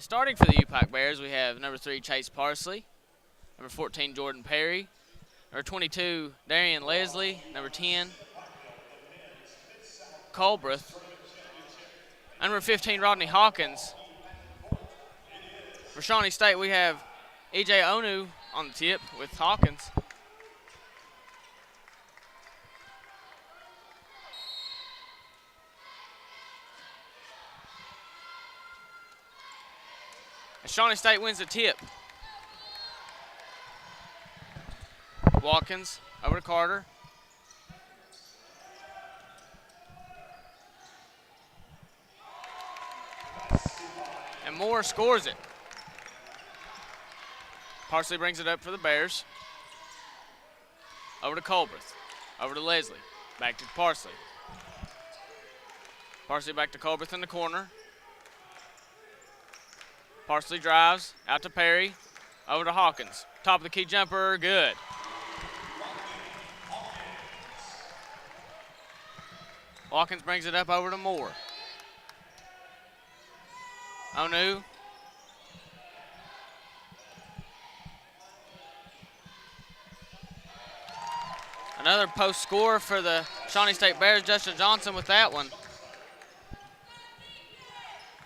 Starting for the U-Pike Bears, we have number 3, Chase Parsley, number 14, Jordan Perry, number 22, Darian Leslie, number 10, Colbreth, number 15, Rodney Hawkins. For Shawnee State, we have E.J. Onu on the tip with Hawkins. And Shawnee State wins the tip. Watkins over to Carter. And Moore scores it. Parsley brings it up for the Bears. Over to Colbreth. Over to Leslie. Back to Parsley. Parsley back to Colbreth in the corner. Parsley drives out to Perry. Over to Hawkins. Top of the key jumper. Good. Watkins brings it up over to Moore. Onu. Another post score for the Shawnee State Bears. Justin Johnson with that one.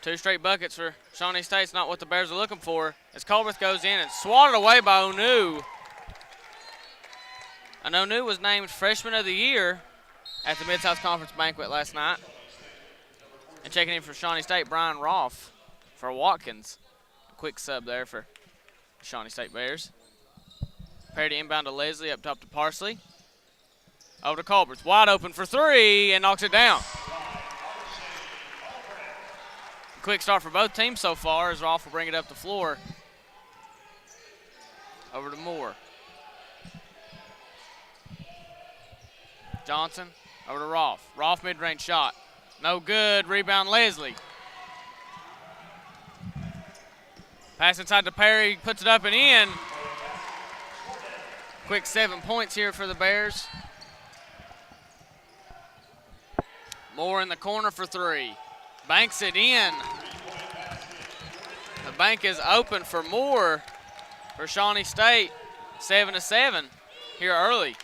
2 straight buckets for Shawnee State. It's not what the Bears are looking for. As Colbreth goes in and swatted away by Onu. And Onu was named Freshman of the Year at the Mid-South Conference banquet last night. And checking in for Shawnee State, Brian Rolfe for Watkins. A quick sub there for Shawnee State Bears. Parity inbound to Leslie, up top to Parsley. Over to Colbreth, wide open for 3 and knocks it down. Quick start for both teams so far as Rolfe will bring it up the floor. Over to Moore. Johnson over to Rolfe. Rolfe mid-range shot. No good. Rebound Leslie. Pass inside to Perry. Puts it up and in. Quick 7 points here for the Bears. Moore in the corner for 3. Banks it in. The bank is open for Moore for Shawnee State. 7-7 here early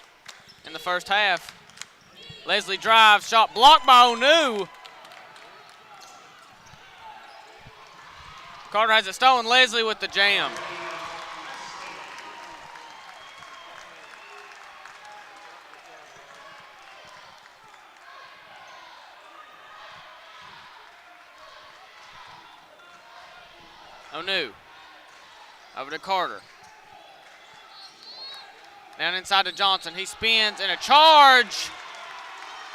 in the first half. Leslie drives, shot blocked by Onu. Carter has it stolen. Leslie with the jam. Onu. Over to Carter. Down inside to Johnson. He spins and a charge.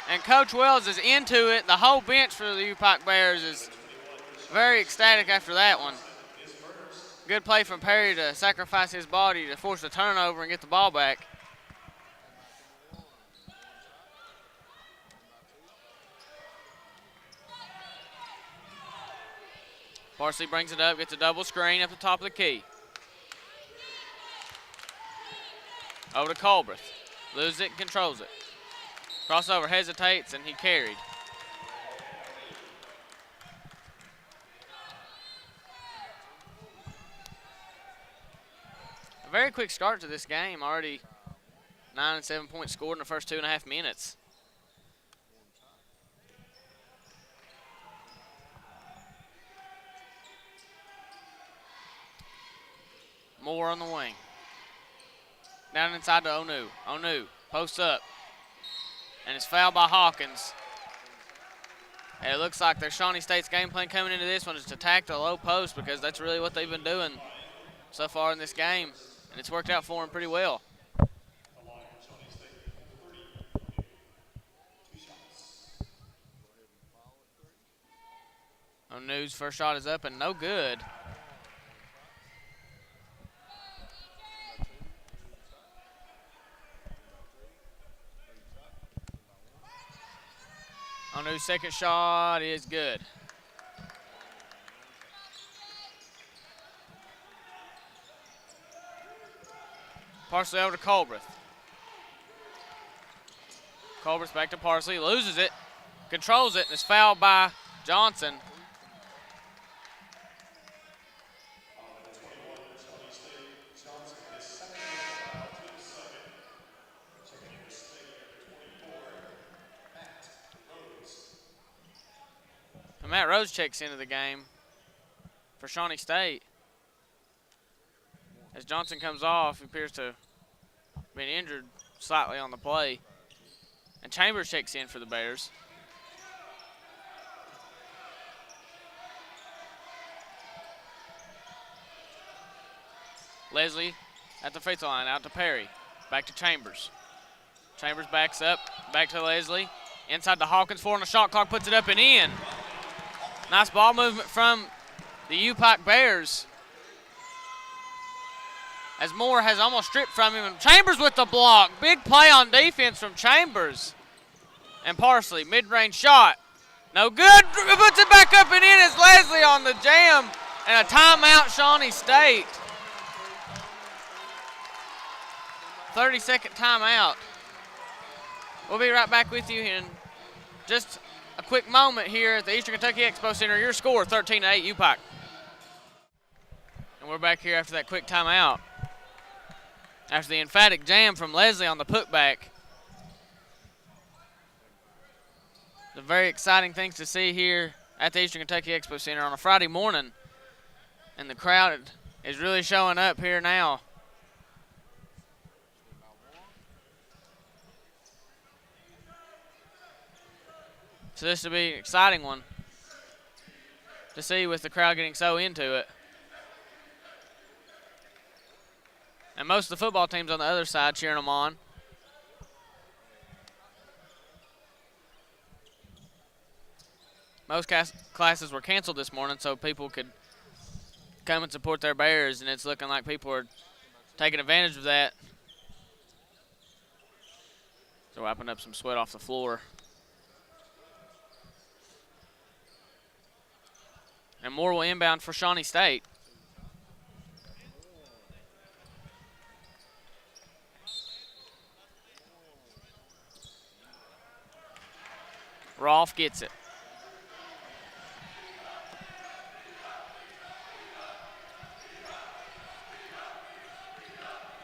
And Coach Wells is into it. The whole bench for the U-Pike Bears is very ecstatic after that one. Good play from Perry to sacrifice his body to force the turnover and get the ball back. Parsley brings it up, gets a double screen up the top of the key. Over to Colbreth. Loses it and controls it. Crossover, hesitates, and he carried. A very quick start to this game. Already 9 and 7 points scored in the first 2.5 minutes. Moore on the wing. Down inside to Onu. Onu posts up. And it's fouled by Hawkins. And it looks like their Shawnee State's game plan coming into this one is to attack the low post because that's really what they've been doing so far in this game. And it's worked out for them pretty well. Onu's first shot is up and no good. Onu's second shot is good. Parsley over to Colbreth. Colbreth back to Parsley, loses it, controls it, and is fouled by Johnson. And Matt Rose checks into the game for Shawnee State. As Johnson comes off, he appears to have been injured slightly on the play. And Chambers checks in for the Bears. Leslie at the free throw line, out to Perry. Back to Chambers. Chambers backs up, back to Leslie. Inside to Hawkins, 4 on the shot clock, puts it up and in. Nice ball movement from the U-Pike Bears. As Moore has almost stripped from him. And Chambers with the block. Big play on defense from Chambers. And Parsley, mid-range shot. No good. Puts it back up and in as Leslie on the jam. And a timeout, Shawnee State. 30-second timeout. We'll be right back with you in just a quick moment here at the Eastern Kentucky Expo Center. Your score, 13-8 U-Pike. And we're back here after that quick timeout. After the emphatic jam from Leslie on the putback. The very exciting things to see here at the Eastern Kentucky Expo Center on a Friday morning. And the crowd is really showing up here now. So this will be an exciting one to see with the crowd getting so into it. And most of the football teams on the other side cheering them on. Most classes were canceled this morning so people could come and support their Bears, and it's looking like people are taking advantage of that. So wiping up some sweat off the floor. And Moore will inbound for Shawnee State. Rolfe gets it.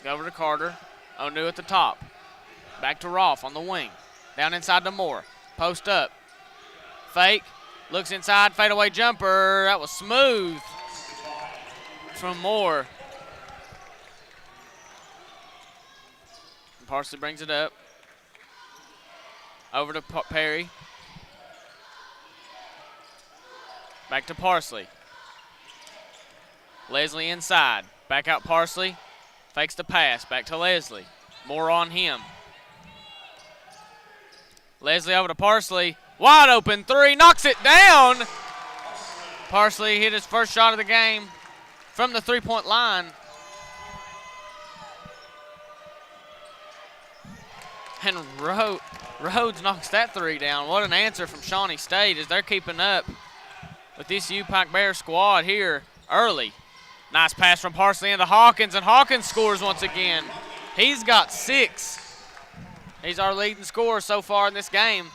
Over to Carter. O'New at the top. Back to Rolfe on the wing. Down inside to Moore. Post up. Fake. Looks inside, fadeaway jumper. That was smooth from Moore. Parsley brings it up. Over to Perry. Back to Parsley. Leslie inside. Back out Parsley. Fakes the pass. Back to Leslie. Moore on him. Leslie over to Parsley. Wide open three, knocks it down. Parsley hit his first shot of the game from the three-point line. And Rhodes knocks that three down. What an answer from Shawnee State as they're keeping up with this U-Pike Bear squad here early. Nice pass from Parsley into Hawkins, and Hawkins scores once again. He's got 6. He's our leading scorer so far in this game.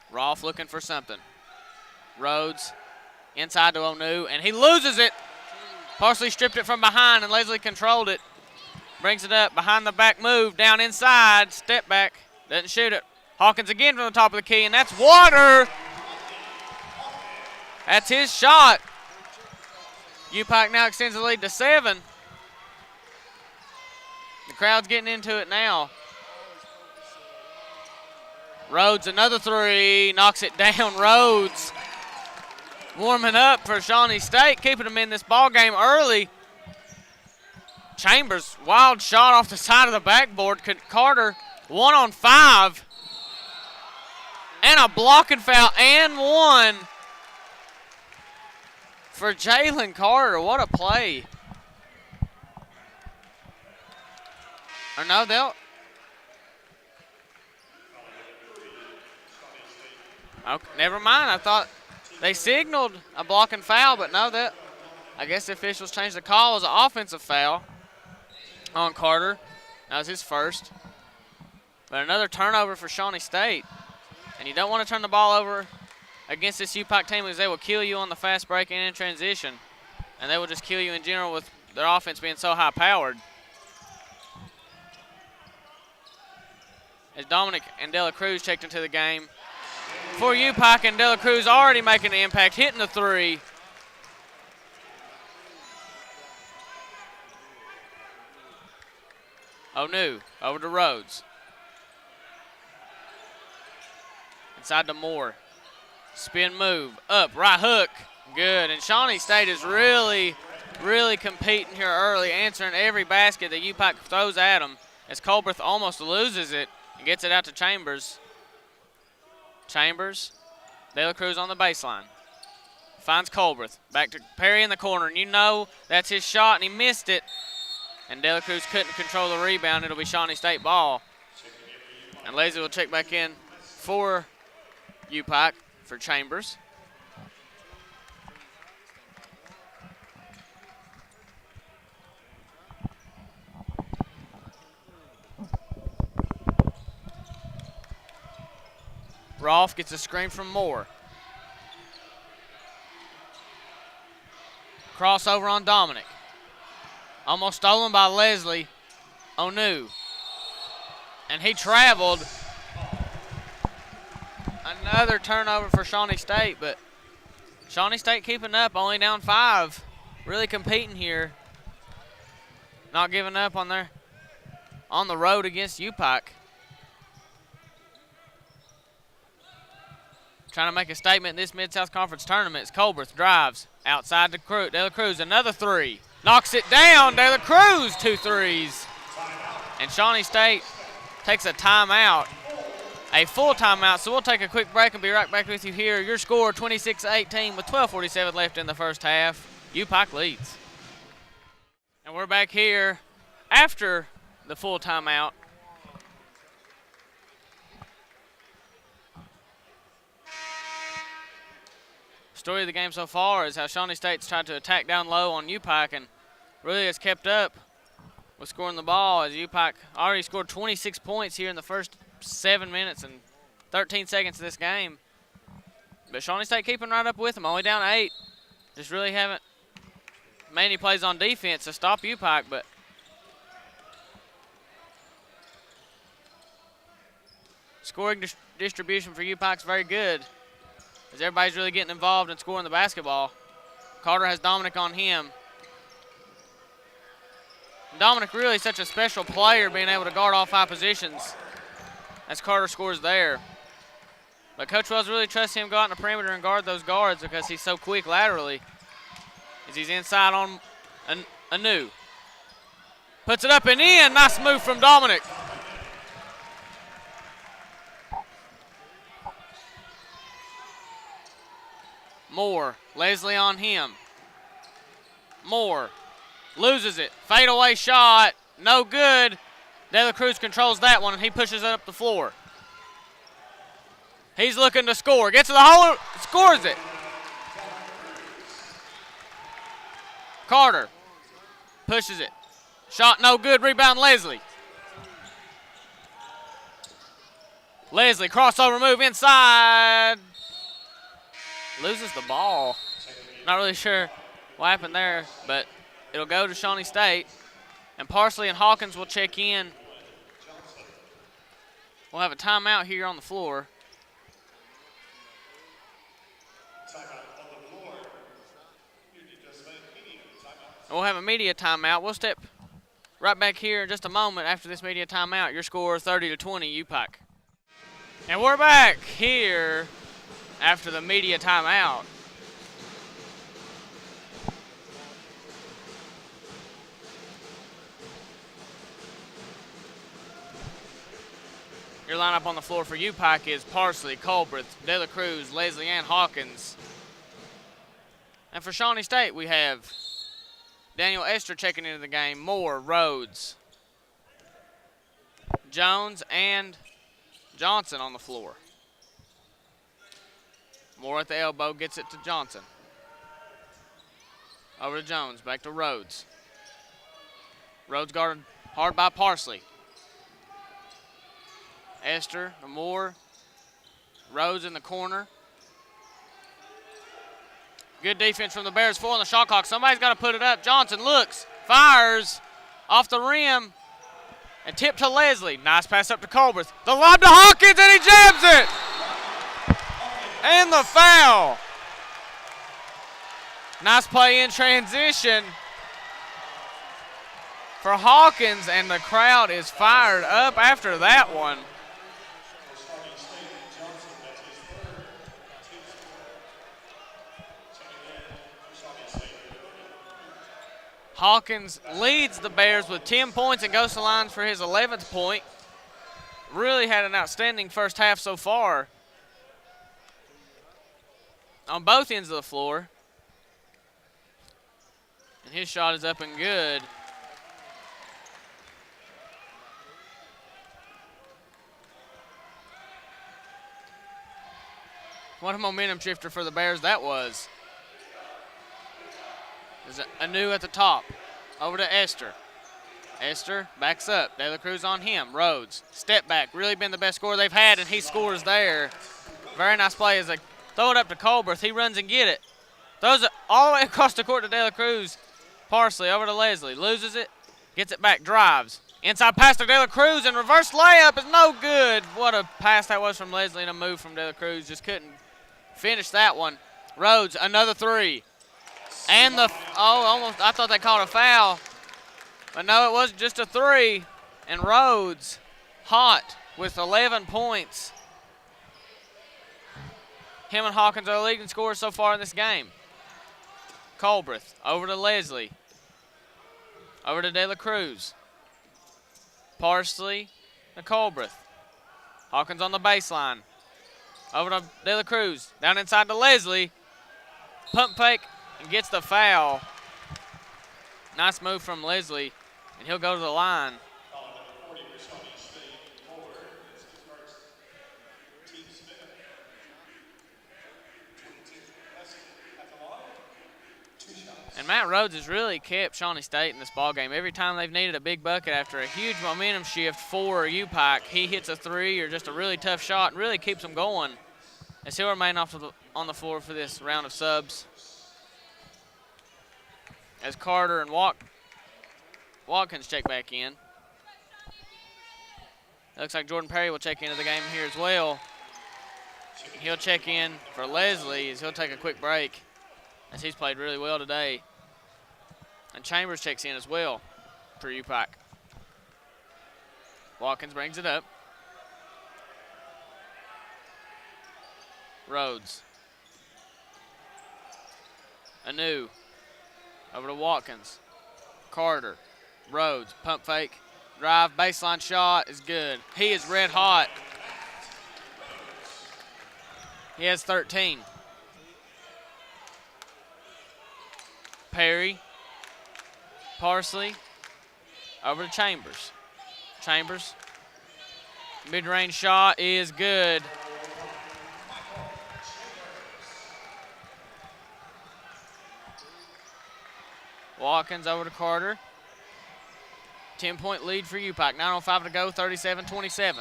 Rolfe looking for something. Rhodes inside to O'New, and he loses it. Parsley stripped it from behind, and Leslie controlled it. Brings it up, behind the back move, down inside, step back, doesn't shoot it. Hawkins again from the top of the key, and that's water. That's his shot. U-Pike now extends the lead to 7. The crowd's getting into it now. Rhodes, another three, knocks it down. Rhodes warming up for Shawnee State, keeping them in this ball game early. Chambers, wild shot off the side of the backboard. Carter, 1-on-5. And a blocking foul and one for Jalen Carter. What a play. Or no, they'll. Okay, never mind. I thought they signaled a blocking foul, but no, that I guess the officials changed the call as an offensive foul on Carter. That was his first. But another turnover for Shawnee State. And you don't want to turn the ball over against this U-Pike team because they will kill you on the fast break and in transition. And they will just kill you in general with their offense being so high-powered. As Dominic and Dela Cruz checked into the game for U-Pike, and De La Cruz already making an impact, hitting the three. O'New over to Rhodes. Inside to Moore. Spin move, up, right hook, good. And Shawnee State is really competing here early, answering every basket that U-Pike throws at them, as Colbert almost loses it and gets it out to Chambers. Chambers, De La Cruz on the baseline. Finds Colbert, back to Perry in the corner, and you know that's his shot, and he missed it. And De La Cruz couldn't control the rebound. It'll be Shawnee State ball. And Lazy will check back in for U-Pike for Chambers. Rolfe gets a screen from Moore. Crossover on Dominic. Almost stolen by Leslie O'New. And he traveled. Another turnover for Shawnee State, but Shawnee State keeping up, only down 5. Really competing here. Not giving up on the road against U-Pike. Trying to make a statement in this Mid-South Conference tournament. It's Colbert drives outside to De La Cruz, another three. Knocks it down, De La Cruz, 2 threes. And Shawnee State takes a timeout, a full timeout. So we'll take a quick break and be right back with you here. Your score 26-18 with 12:47 left in the first half. U-Pike leads. And we're back here after the full timeout. Story of the game so far is how Shawnee State's tried to attack down low on U-Pike and really has kept up with scoring the ball, as U-Pike already scored 26 points here in the first 7 minutes and 13 seconds of this game. But Shawnee State keeping right up with them, only down 8. Just really haven't made any plays on defense to stop U-Pike, but scoring distribution for U-Pike's very good, as everybody's really getting involved in scoring the basketball. Carter has Dominic on him. Dominic really such a special player, being able to guard all 5 positions as Carter scores there. But Coach Wells really trusts him to go out in the perimeter and guard those guards because he's so quick laterally. As he's inside on Anu. Puts it up and in. Nice move from Dominic. Moore, Leslie on him. Moore loses it. Fadeaway shot, no good. De La Cruz controls that one, and he pushes it up the floor. He's looking to score. Gets to the hole, scores it. Carter pushes it. Shot no good, rebound Leslie. Leslie, crossover move inside. Loses the ball. Not really sure what happened there, but it'll go to Shawnee State. And Parsley and Hawkins will check in. We'll have a timeout here on the floor. We'll have a media timeout. We'll step right back here in just a moment after this media timeout. Your score 30-20, U-Pike. And we're back here after the media timeout. Your lineup on the floor for U-Pike is Parsley, Colbert, De La Cruz, Leslie, and Hawkins. And for Shawnee State, we have Daniel Esther checking into the game, Moore, Rhodes, Jones, and Johnson on the floor. Moore at the elbow, gets it to Johnson. Over to Jones, back to Rhodes. Rhodes guarded hard by Parsley. Esther, Moore, Rhodes in the corner. Good defense from the Bears, 4 on the shot clock. Somebody's got to put it up. Johnson looks, fires off the rim, and tip to Leslie. Nice pass up to Colbert. The lob to Hawkins, and he jams it. And the foul. Nice play in transition for Hawkins, and the crowd is fired up after that one. Hawkins leads the Bears with 10 points and goes to the line for his 11th point. Really had an outstanding first half so far on both ends of the floor. And his shot is up and good. What a momentum shifter for the Bears that was. There's a new at the top. Over to Esther. Esther backs up. De La Cruz on him. Rhodes, step back. Really been the best scorer they've had, and he scores there. Very nice play as they throw it up to Colberth. He runs and get it. Throws it all the way across the court to De La Cruz. Parsley over to Leslie. Loses it. Gets it back. Drives. Inside pass to De La Cruz, and reverse layup is no good. What a pass that was from Leslie, and a move from De La Cruz. Just couldn't finish that one. Rhodes, another three. And almost, I thought they called a foul. But no, it was just a three. And Rhodes, hot with 11 points. Him and Hawkins are the leading scorers so far in this game. Colbreth, over to Leslie. Over to De La Cruz. Parsley to Colbreth. Hawkins on the baseline. Over to De La Cruz. Down inside to Leslie. Pump fake and gets the foul. Nice move from Leslie, and he'll go to the line. And Matt Rhodes has really kept Shawnee State in this ballgame. Every time they've needed a big bucket after a huge momentum shift for U-Pike, he hits a three or just a really tough shot and really keeps them going, as he'll remain on the floor for this round of subs. As Carter and Watkins check back in. It looks like Jordan Perry will check into the game here as well. He'll check in for Leslie as he'll take a quick break, as he's played really well today. And Chambers checks in as well for U-Pike. Watkins brings it up. Rhodes. Anu. Over to Watkins. Carter. Rhodes. Pump fake. Drive. Baseline shot is good. He is red hot. He has 13. Perry. Parsley. Over to Chambers. Chambers. Mid-range shot is good. Watkins over to Carter. 10-point lead for U-Pike. 9:05 to go, 37-27.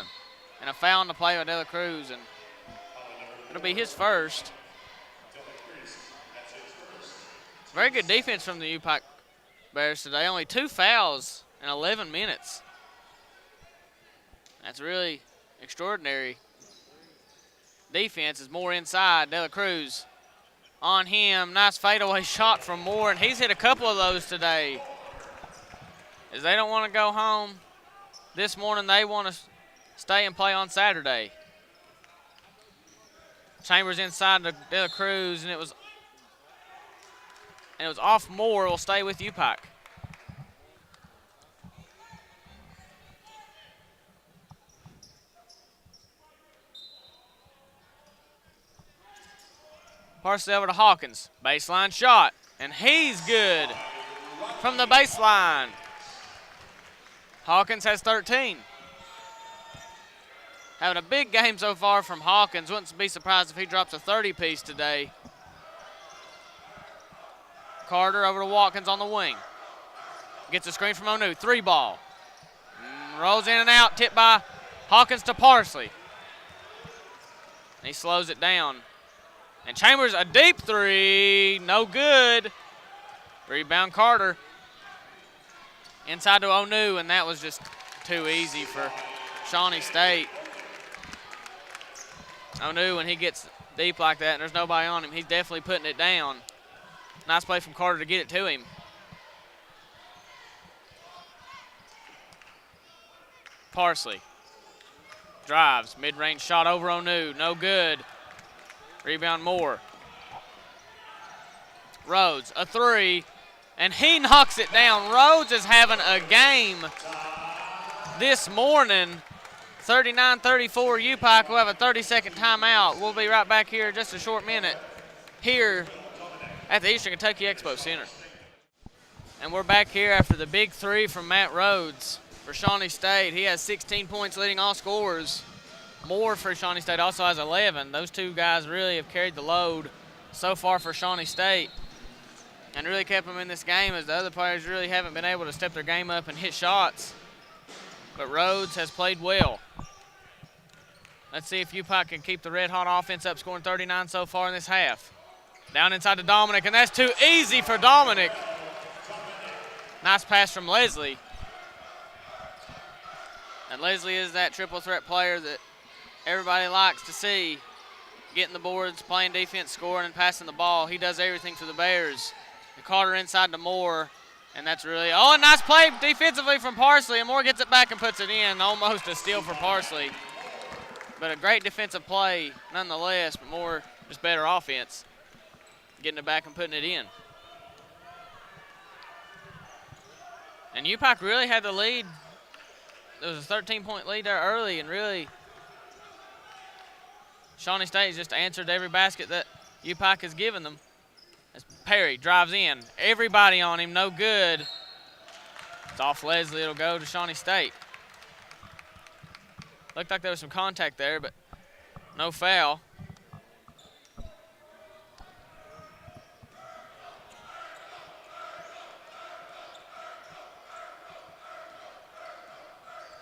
And a foul on the play by De La Cruz, and it'll be his first. Very good defense from the U-Pike Bears today. Only 2 fouls in 11 minutes. That's really extraordinary. Defense is more inside. De La Cruz on him. Nice fadeaway shot from Moore, and he's hit a couple of those today. As they don't want to go home this morning, they want to stay and play on Saturday. Chambers inside to De La Cruz, and it was off Moore. Will stay with U-Pike. Parsley over to Hawkins. Baseline shot, and he's good from the baseline. Hawkins has 13. Having a big game so far from Hawkins. Wouldn't be surprised if he drops a 30-piece today. Carter over to Watkins on the wing. Gets a screen from Onu. 3-ball. Rolls in and out. Tipped by Hawkins to Parsley. And he slows it down. And Chambers, a deep three. No good. Rebound Carter. Inside to Onu, and that was just too easy for Shawnee State. Onu, when he gets deep like that and there's nobody on him, he's definitely putting it down. Nice play from Carter to get it to him. Parsley drives, mid-range shot over Onu, no good. Rebound Moore. Rhodes, a three, and he knocks it down. Rhodes is having a game this morning. 39-34, U-Pike will have a 30-second timeout. We'll be right back here in just a short minute here at the Eastern Kentucky Expo Center. And we're back here after the big three from Matt Rhodes for Shawnee State. He has 16 points leading all scorers. Moore for Shawnee State also has 11. Those two guys really have carried the load so far for Shawnee State and really kept them in this game, as the other players really haven't been able to step their game up and hit shots. But Rhodes has played well. Let's see if U-Pike can keep the red-hot offense up, scoring 39 so far in this half. Down inside to Dominic, and that's too easy for Dominic. Nice pass from Leslie. And Leslie is that triple threat player that everybody likes to see. Getting the boards, playing defense, scoring, and passing the ball. He does everything for the Bears. And Carter inside to Moore. And that's really, oh, a nice play defensively from Parsley. And Moore gets it back and puts it in. Almost a steal for Parsley. But a great defensive play nonetheless, but Moore just better offense. Getting it back and putting it in. And U-Pike really had the lead. There was a 13-point lead there early, and really Shawnee State has just answered every basket that U-Pike has given them. As Perry drives in. Everybody on him, no good. It's off Leslie. It'll go to Shawnee State. Looked like there was some contact there, but no foul.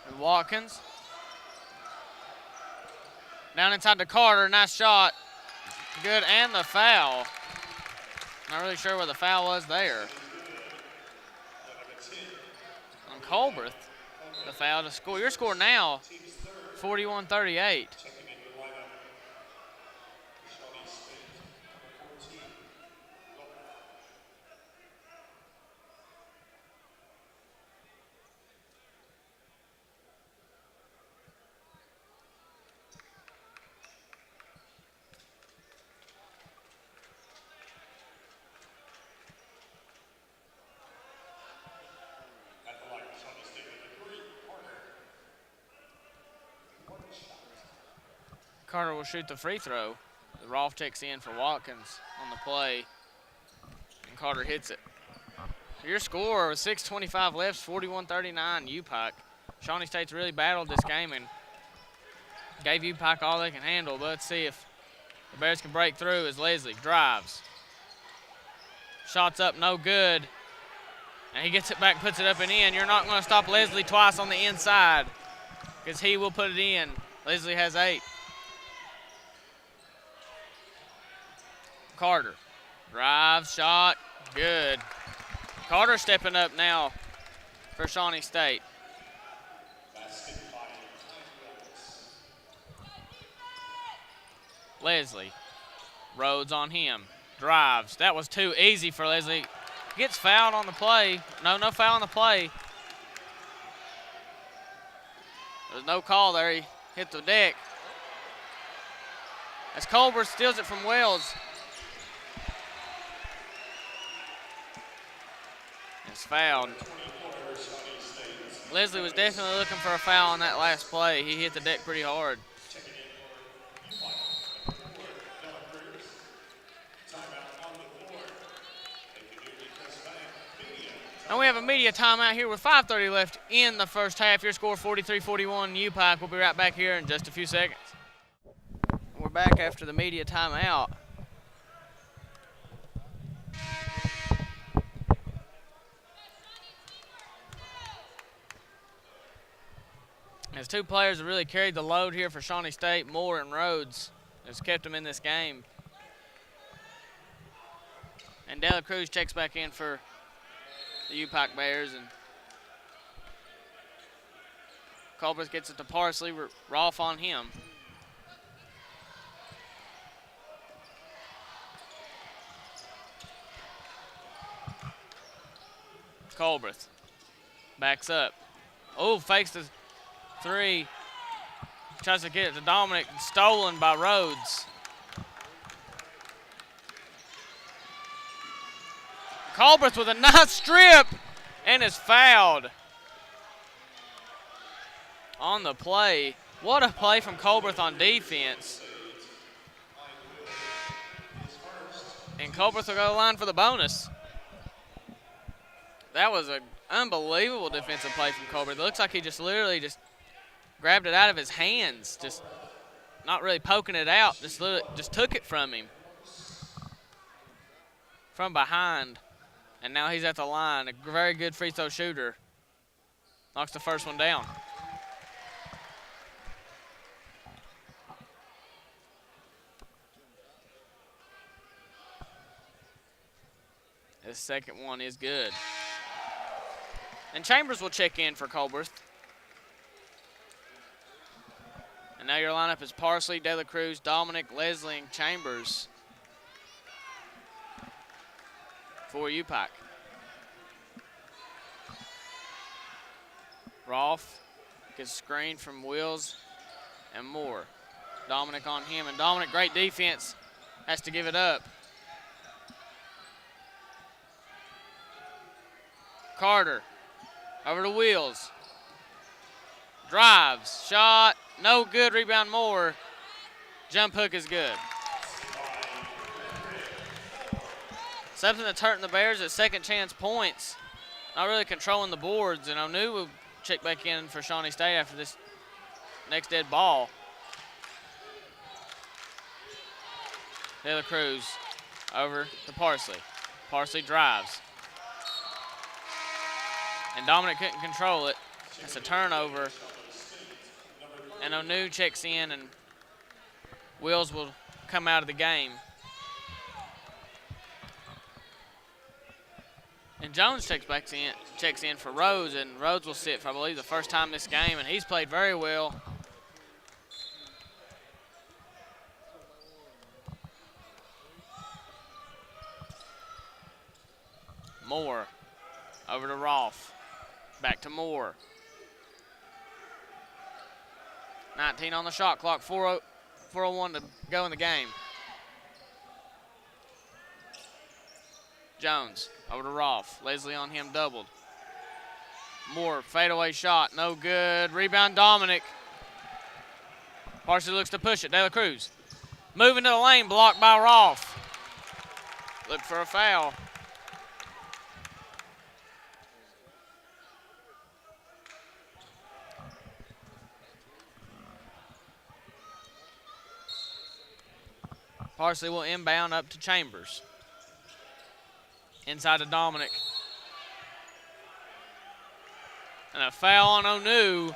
And Watkins. Down inside to Carter, nice shot. Good, and the foul. Not really sure where the foul was there. On Colbert, the foul to score. Your score now, 41-38. Carter will shoot the free throw. The Rolf checks in for Watkins on the play, and Carter hits it. Your score with 6:25 left, 41-39 U-Pike. Shawnee State's really battled this game and gave U-Pike all they can handle, but let's see if the Bears can break through as Leslie drives. Shots up, no good. And he gets it back, puts it up and in. You're not going to stop Leslie twice on the inside because he will put it in. Leslie has 8. Carter drives, shot, good. Carter stepping up now for Shawnee State. Leslie, Rhodes on him, drives. That was too easy for Leslie. Gets fouled on the play. No foul on the play. There's no call there. He hit the deck. As Colbert steals it from Wells. It's fouled. Leslie was definitely looking for a foul on that last play. He hit the deck pretty hard. And we have a media timeout here with 5:30 left in the first half. Your score 43-41 U-Pike. We'll be right back here in just a few seconds. We're back after the media timeout. As two players have really carried the load here for Shawnee State, Moore and Rhodes, has kept them in this game. And Dela Cruz checks back in for the U-Pike Bears, and Colbert gets it to Parsley. Rolf on him. Colbreth backs up. Oh, fakes the three. Tries to get it to Dominic. Stolen by Rhodes. Colbreth with a nice strip and is fouled on the play. What a play from Colbreth on defense. And Colbreth will go to the line for the bonus. That was an unbelievable defensive play from Colbreth. It looks like he just literally just grabbed it out of his hands, just not really poking it out, just took it from him from behind. And now he's at the line, a very good free throw shooter. Knocks the first one down. This second one is good. And Chambers will check in for Colbreth. And now your lineup is Parsley, De La Cruz, Dominic, Leslie, and Chambers for U-Pike. Rolfe gets screened from Wills and Moore. Dominic on him, and Dominic, great defense, has to give it up. Carter over to Wills. Drives, shot, no good, rebound Moore. Jump hook is good. Something that's hurting the Bears is second chance points. Not really controlling the boards, and Onu will check back in for Shawnee State after this next dead ball. De La Cruz over to Parsley. Parsley drives. And Dominic couldn't control it. It's a turnover. And Onu checks in, and Wills will come out of the game. And Jones checks in for Rhodes, and Rhodes will sit for, I believe, the first time this game, and he's played very well. Moore over to Rolfe. Back to Moore. 19 on the shot clock, 4:01 to go in the game. Jones over to Rolfe. Leslie on him, doubled. Moore, fadeaway shot, no good. Rebound, Dominic. Parsley looks to push it. De La Cruz moving to the lane, blocked by Rolfe. Look for a foul. Parsley will inbound up to Chambers. Inside to Dominic. And a foul on Onu.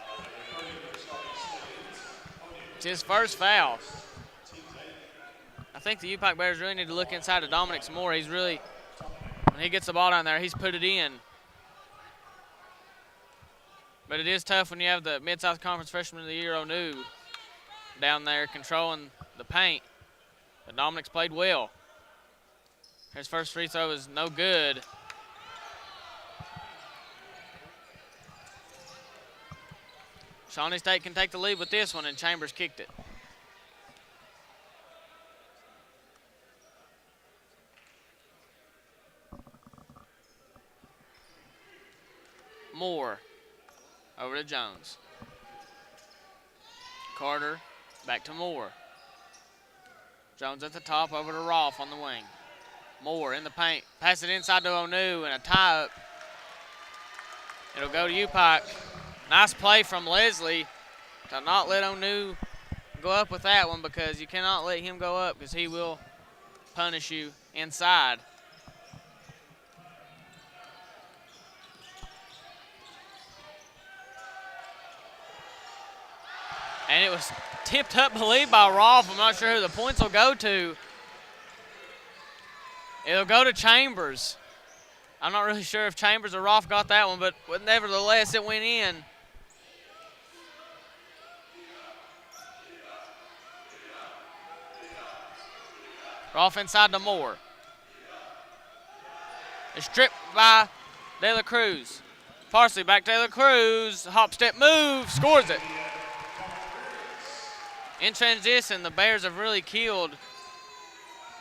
It's his first foul. I think the U-Pike Bears really need to look inside to Dominic some more. He's really, when he gets the ball down there, he's put it in. But it is tough when you have the Mid-South Conference Freshman of the Year, Onu, down there controlling the paint. But Dominic's played well. His first free throw is no good. Shawnee State can take the lead with this one, and Chambers kicked it. Moore over to Jones. Carter back to Moore. Jones at the top, over to Rolfe on the wing. Moore in the paint. Pass it inside to Onu, and a tie-up. It'll go to U-Pike. Nice play from Leslie to not let Onu go up with that one, because you cannot let him go up, because he will punish you inside. And it was tipped up, believed by Rolfe. I'm not sure who the points will go to. It'll go to Chambers. I'm not really sure if Chambers or Rolfe got that one, but nevertheless, it went in. Rolfe inside to Moore. It's stripped by De La Cruz. Parsley back to De La Cruz. Hop, step, move. Scores it. In transition, the Bears have really killed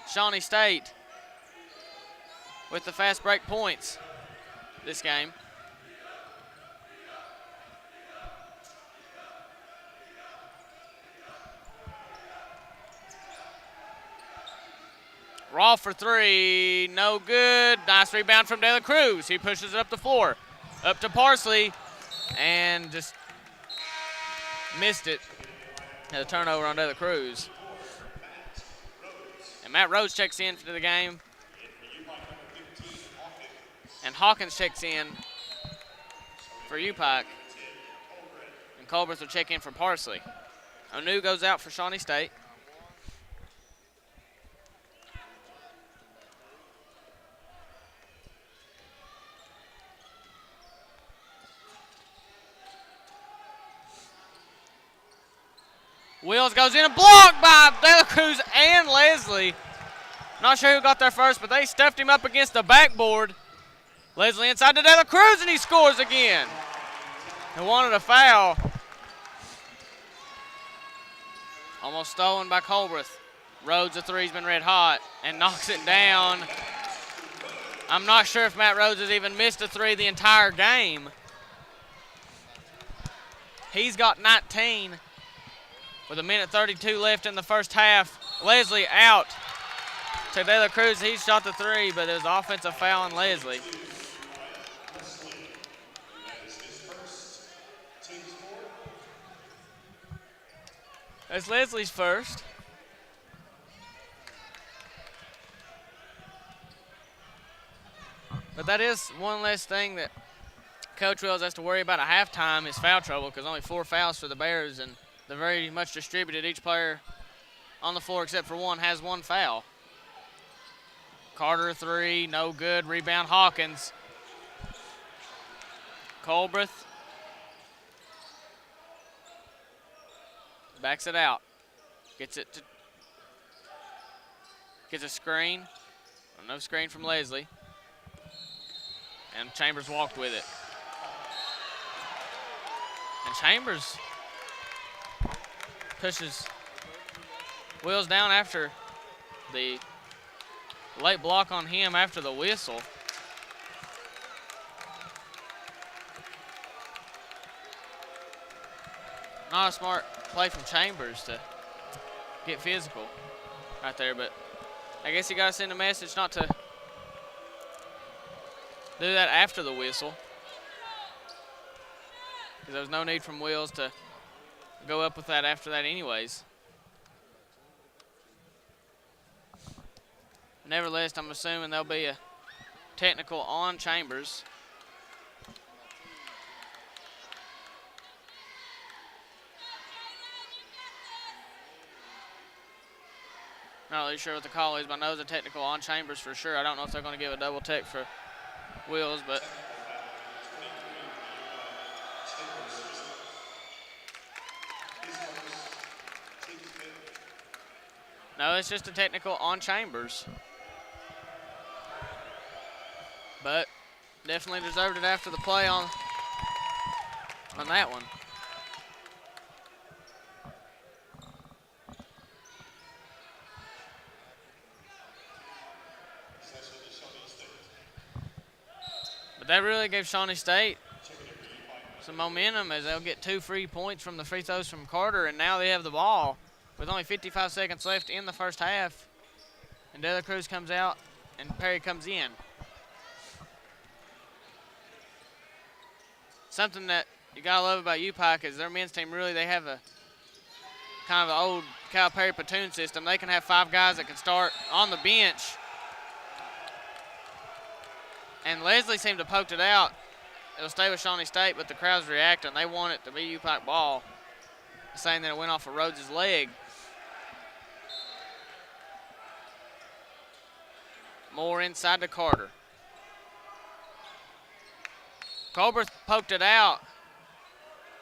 Shawnee State with the fast break points this game. Raw for three, no good. Nice rebound from De La Cruz. He pushes it up the floor. Up to Parsley, and just missed it. Had a turnover on De La Cruz. And Matt Rhodes checks in for the game. And Hawkins checks in for U-Pike. And Colbert will check in for Parsley. Onu goes out for Shawnee State. Wills goes in and blocked by De La Cruz and Leslie. Not sure who got there first, but they stuffed him up against the backboard. Leslie inside to De La Cruz, and he scores again. He wanted a foul. Almost stolen by Colbreth. Rhodes, a three's been red hot, and knocks it down. I'm not sure if Matt Rhodes has even missed a three the entire game. He's got 19 with 1:32 left in the first half. Leslie out to De La Cruz. He shot the three, but there's an offensive foul on Leslie. That's Leslie's first. But that is one less thing that Coach Wills has to worry about at halftime is foul trouble, because only 4 fouls for the Bears, and they're very much distributed. Each player on the floor except for one has 1 foul. Carter, three, no good. Rebound, Hawkins. Colbreth backs it out. Gets a screen. No screen from Leslie. And Chambers walked with it. And Chambers pushes Wills down after the late block on him after the whistle. Not a smart play from Chambers to get physical right there, but I guess you got to send a message not to do that after the whistle, because there was no need from Wills to go up with that after that anyways. Nevertheless, I'm assuming there'll be a technical on Chambers. Not really sure what the call is, but I know it's a technical on Chambers for sure. I don't know if they're going to give a double tech for Wills, but no, it's just a technical on Chambers. But definitely deserved it after the play on that one. But that really gave Shawnee State some momentum, as they'll get 2 free points from the free throws from Carter, and now they have the ball with only 55 seconds left in the first half. And De La Cruz comes out and Perry comes in. Something that you gotta love about U-Pike is their men's team, really, they have a kind of an old Cal Perry platoon system. They can have 5 guys that can start on the bench. And Leslie seemed to have poked it out. It'll stay with Shawnee State, but the crowd's reacting. They want it to be U-Pike ball, saying that it went off of Rhodes' leg. Moore inside to Carter. Colbert poked it out.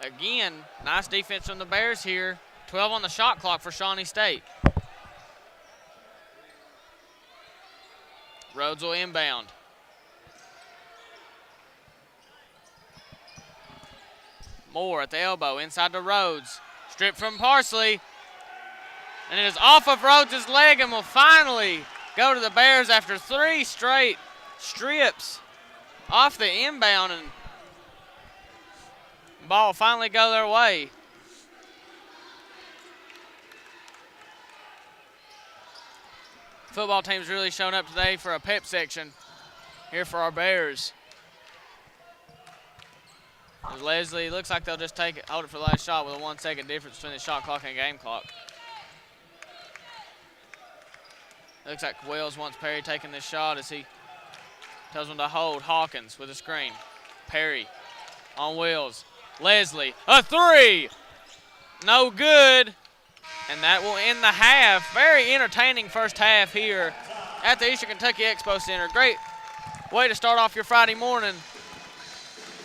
Again, nice defense from the Bears here. 12 on the shot clock for Shawnee State. Rhodes will inbound. Moore at the elbow, inside to Rhodes. Stripped from Parsley. And it is off of Rhodes' leg and will finally go to the Bears after 3 straight strips off the inbound, and ball finally go their way. Football team's really shown up today for a pep section here for our Bears. As Leslie, looks like they'll just hold it for the last shot with a 1 second difference between the shot clock and the game clock. Looks like Wells wants Perry taking this shot as he tells him to hold. Hawkins with a screen. Perry on Wells. Leslie, a 3. No good. And that will end the half. Very entertaining first half here at the Eastern Kentucky Expo Center. Great way to start off your Friday morning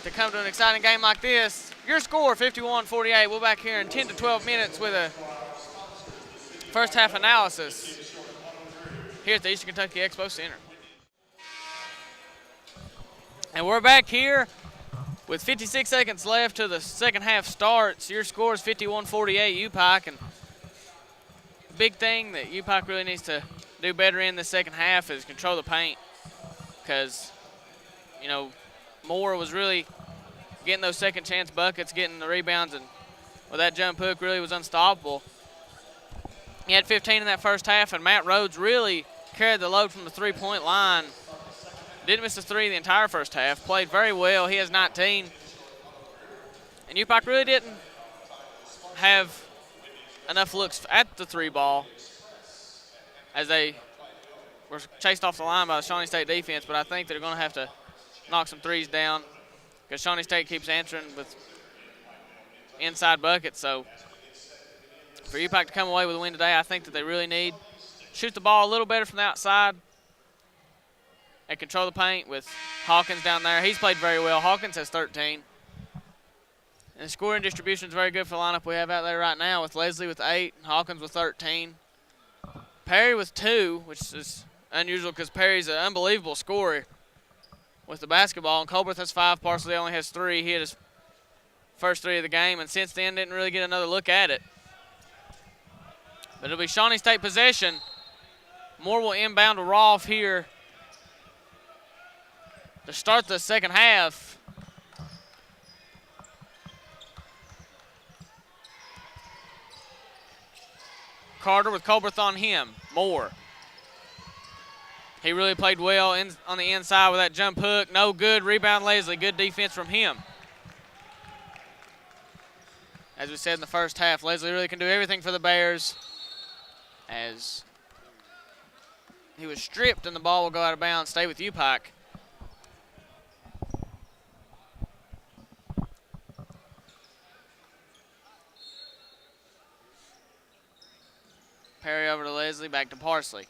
to come to an exciting game like this. Your score, 51-48. We'll back here in 10 to 12 minutes with a first half analysis here at the Eastern Kentucky Expo Center. And we're back here with 56 seconds left to the second half starts. Your score is 51-48 U-Pike, and the big thing that U-Pike really needs to do better in the second half is control the paint, because, you know, Moore was really getting those second chance buckets, getting the rebounds, and with that jump hook really was unstoppable. He had 15 in that first half, and Matt Rhodes really carried the load from the three-point line. Didn't miss a 3 the entire first half. Played very well. He has 19. And U-Pike really didn't have enough looks at the 3 ball as they were chased off the line by the Shawnee State defense, but I think they're going to have to knock some 3s down because Shawnee State keeps answering with inside buckets. So for U-Pike to come away with a win today, I think that they really need to shoot the ball a little better from the outside and control the paint with Hawkins down there. He's played very well. Hawkins has 13. And the scoring distribution is very good for the lineup we have out there right now, with Leslie with 8 and Hawkins with 13. Perry with 2, which is unusual because Perry's an unbelievable scorer with the basketball. And Colbert has 5. Parsley only has 3. He hit his first 3 of the game, and since then didn't really get another look at it. But it'll be Shawnee State possession. Moore will inbound to Rolfe here to start the second half. Carter with Colbert on him. Moore. He really played well on the inside with that jump hook. No good. Rebound Leslie. Good defense from him. As we said in the first half, Leslie really can do everything for the Bears, as he was stripped and the ball will go out of bounds. Stay with U-Pike. Perry over to Leslie, back to Parsley.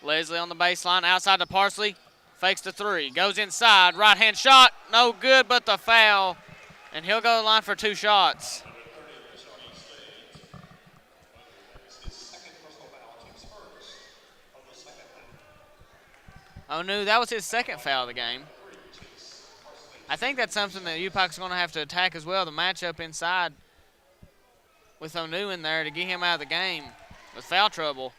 Leslie on the baseline, outside to Parsley. Fakes the 3, goes inside, right-hand shot, no good, but the foul. And he'll go to the line for 2 shots. Onu, that was his second foul of the game. I think that's something that U-Pike's going to have to attack as well, the matchup inside with Onu in there to get him out of the game with foul trouble.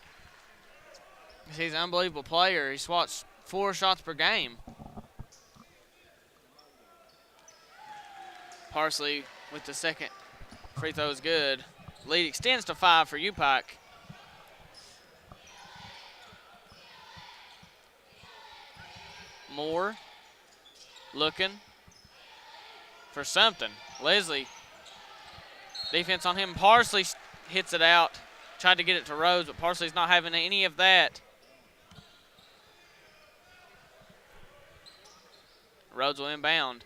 He's an unbelievable player. He swats 4 shots per game. Parsley with the second free throw is good. Lead extends to 5 for U-Pike. Moore looking for something. Leslie, defense on him. Parsley hits it out. Tried to get it to Rhodes, but Parsley's not having any of that. Rhodes will inbound.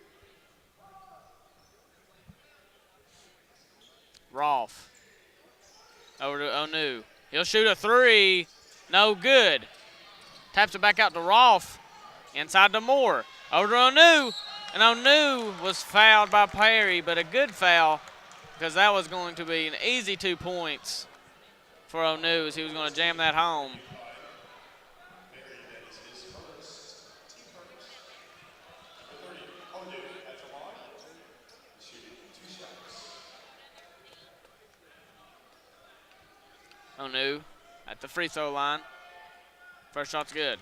Rolfe over to Onu. He'll shoot a 3. No good. Taps it back out to Rolfe. Inside to Moore. Over to Onu. And Onu was fouled by Perry, but a good foul because that was going to be an easy 2 points for Onu as he was going to jam that home. Onu at the free throw line. First shot's good.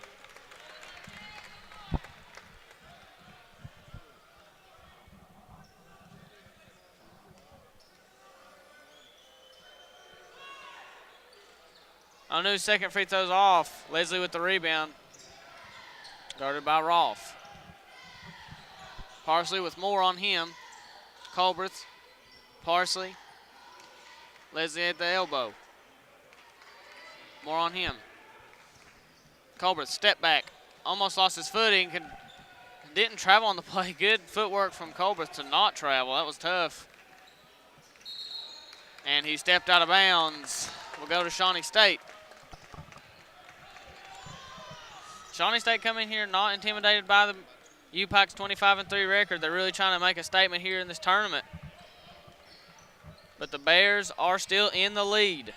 Onu's second free throw's off. Leslie with the rebound. Guarded by Rolfe. Parsley with more on him. Culbreth. Parsley. Leslie at the elbow. More on him. Culbreth, step back. Almost lost his footing. Didn't travel on the play. Good footwork from Culbreth to not travel. That was tough. And he stepped out of bounds. We'll go to Shawnee State. Shawnee State coming here not intimidated by the U-Pike's 25-3 record. They're really trying to make a statement here in this tournament. But the Bears are still in the lead.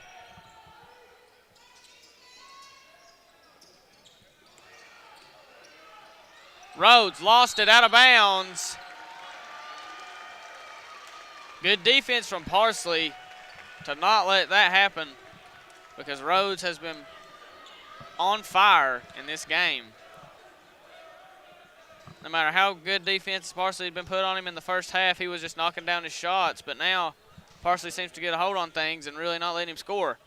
Rhodes lost it out of bounds. Good defense from Parsley to not let that happen, because Rhodes has been on fire in this game. No matter how good defense Parsley had been put on him in the first half, he was just knocking down his shots. But now Parsley seems to get a hold on things and really not letting him score.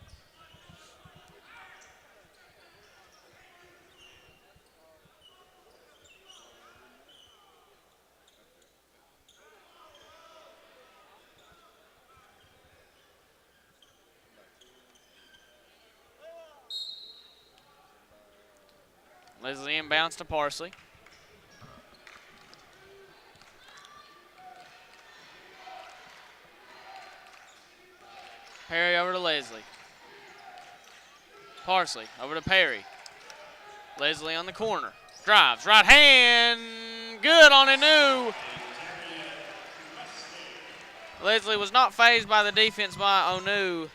Leslie inbounds to Parsley. Perry over to Leslie. Parsley over to Perry. Leslie on the corner. Drives, right hand, good on Anu. Leslie was not fazed by the defense by Onu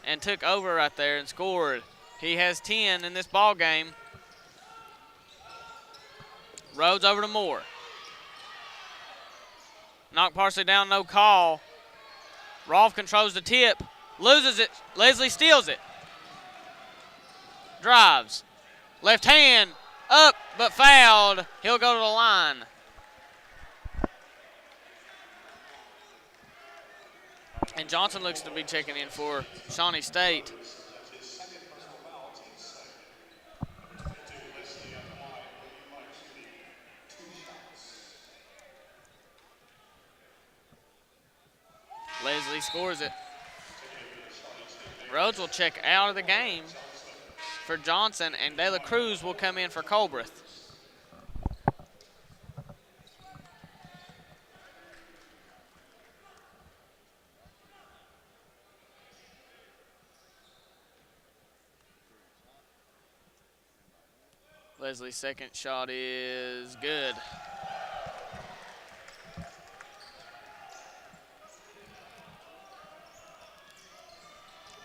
and took over right there and scored. He has 10 in this ball game. Rhodes over to Moore. Knocked Parsley down, no call. Rolfe controls the tip, loses it. Leslie steals it. Drives. Left hand, up, but fouled. He'll go to the line. And Johnson looks to be checking in for Shawnee State. Leslie scores it. Rhodes will check out of the game for Johnson, and De La Cruz will come in for Culbreth. Leslie's second shot is good.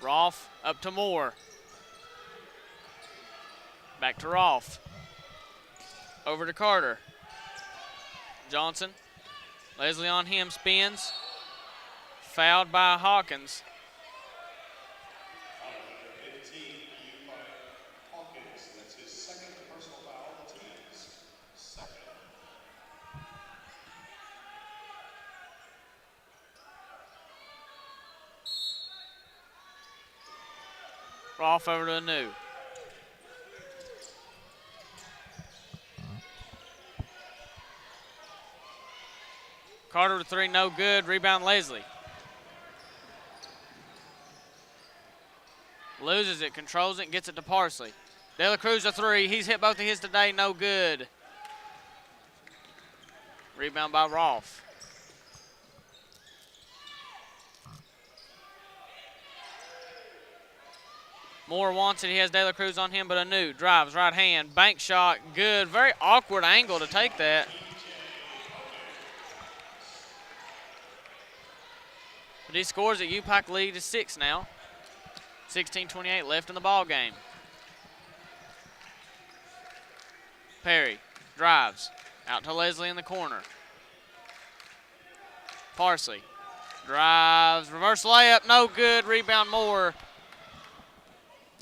Rolfe up to Moore. Back to Rolfe. Over to Carter. Johnson. Leslie on him, spins. Fouled by Hawkins. That's his second personal foul, the team's second. Rolfe over to Anu. Carter to three, no good. Rebound Leslie. Loses it, controls it, and gets it to Parsley. De La Cruz a three. He's hit both of his today, no good. Rebound by Rolfe. Moore wants it. He has De La Cruz on him, but Anu drives, right hand, bank shot, good. Very awkward angle to take that. But he scores it. U-Pike lead is 6 now. 16:28 left in the ball game. Perry drives out to Leslie in the corner. Parsley drives, reverse layup, no good. Rebound Moore.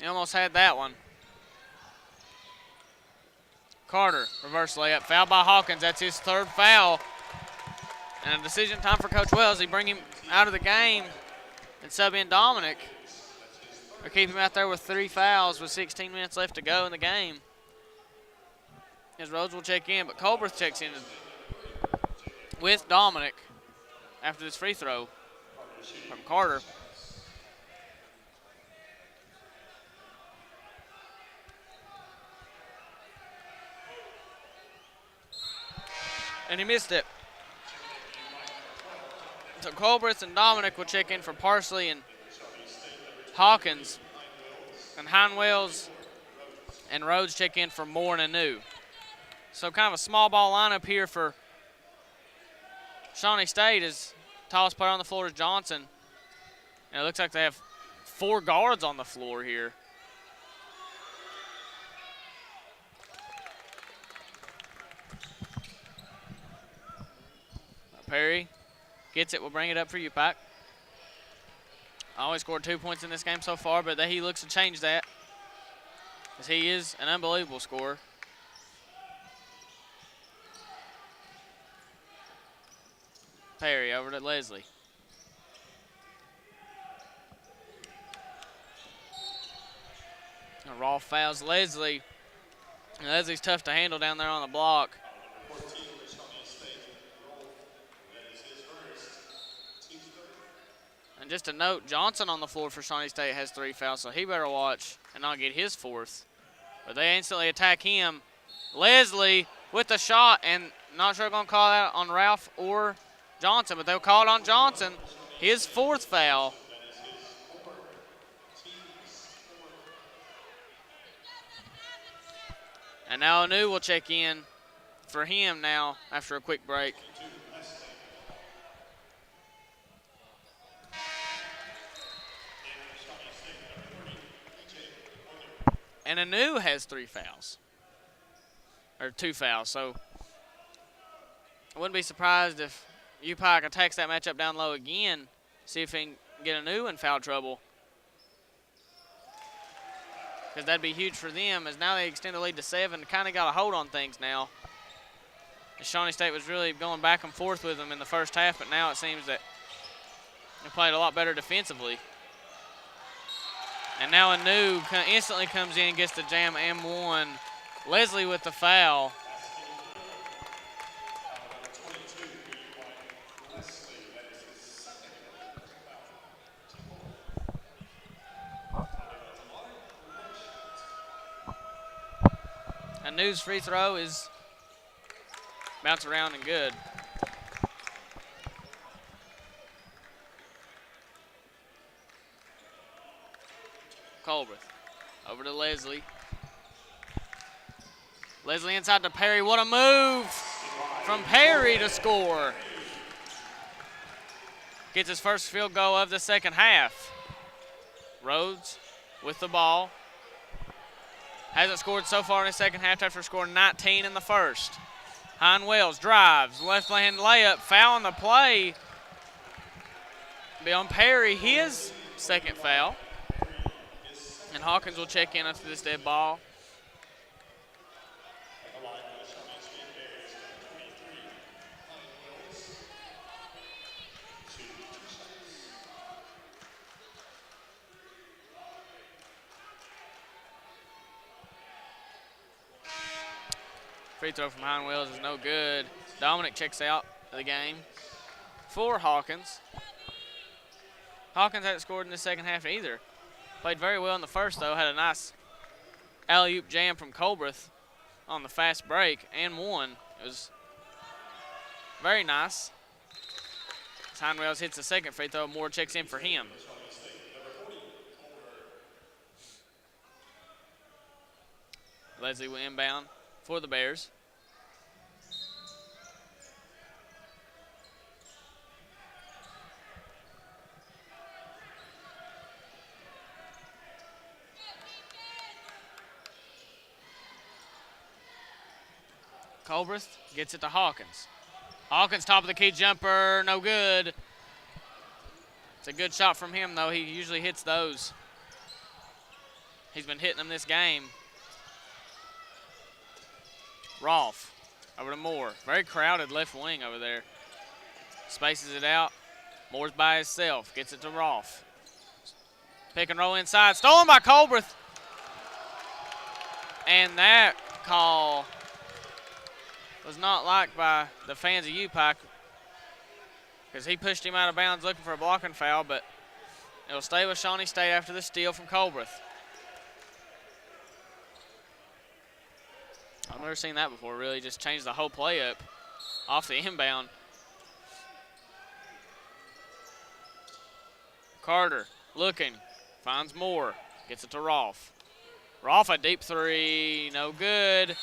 He almost had that one. Carter, reverse layup, foul by Hawkins. That's his third foul. And a decision time for Coach Wells. He bring him out of the game and sub in Dominic. Or keep him out there with 3 fouls with 16 minutes left to go in the game. As Rhodes will check in, but Colbert checks in with Dominic after this free throw from Carter. And he missed it. So Colbert and Dominic will check in for Parsley and Hawkins. And Heinwells and Rhodes check in for Moore and Anu. So kind of a small ball lineup here for Shawnee State. As tallest player on the floor is Johnson. And it looks like they have 4 guards on the floor here. Perry gets it, will bring it up for UPIKE. Always scored 2 points in this game so far, but he looks to change that, as he is an unbelievable scorer. Perry over to Leslie. And Rolfe fouls Leslie. And Leslie's tough to handle down there on the block. And just a note, Johnson on the floor for Shawnee State has 3 fouls, so he better watch and not get his 4th. But they instantly attack him. Leslie with the shot, and not sure going to call that on Ralph or Johnson, but they'll call it on Johnson. His 4th foul. And now Anu will check in for him now after a quick break. And Anu has 3 fouls, or 2 fouls. So I wouldn't be surprised if UPIKE attacks that matchup down low again, see if he can get Anu in foul trouble. Because that'd be huge for them, as now they extend the lead to 7, kind of got a hold on things now. And Shawnee State was really going back and forth with them in the first half, but now it seems that they played a lot better defensively. And now Anu instantly comes in and gets the jam and 1. Leslie with the foul. Anu's free throw is bounce around and good. Colbert over to Leslie. Leslie inside to Perry. What a move from Perry to score. Gets his first field goal of the second half. Rhodes with the ball. Hasn't scored so far in the second half after scoring 19 in the first. Heinwells drives, left-hand layup, foul on the play. Be on Perry, his second foul. And Hawkins will check in after this dead ball. Free throw from Heinwells is no good. Dominic checks out of the game for Hawkins. Hawkins hasn't scored in the second half either. Played very well in the first, though. Had a nice alley-oop jam from Colbreth on the fast break and 1. It was very nice. As Heinwells hits the second free throw, Moore checks in for him. Leslie will inbound for the Bears. Colbreth gets it to Hawkins. Hawkins, top of the key jumper, no good. It's a good shot from him, though. He usually hits those. He's been hitting them this game. Rolfe over to Moore. Very crowded left wing over there. Spaces it out. Moore's by himself. Gets it to Rolfe. Pick and roll inside. Stolen by Colbreth. And that call was not liked by the fans of U-Pike because he pushed him out of bounds looking for a blocking foul, but it'll stay with Shawnee State after the steal from Colbreth. I've never seen that before, really. Just changed the whole play up off the inbound. Carter looking, finds Moore, gets it to Rolfe. Rolfe a deep three, no good.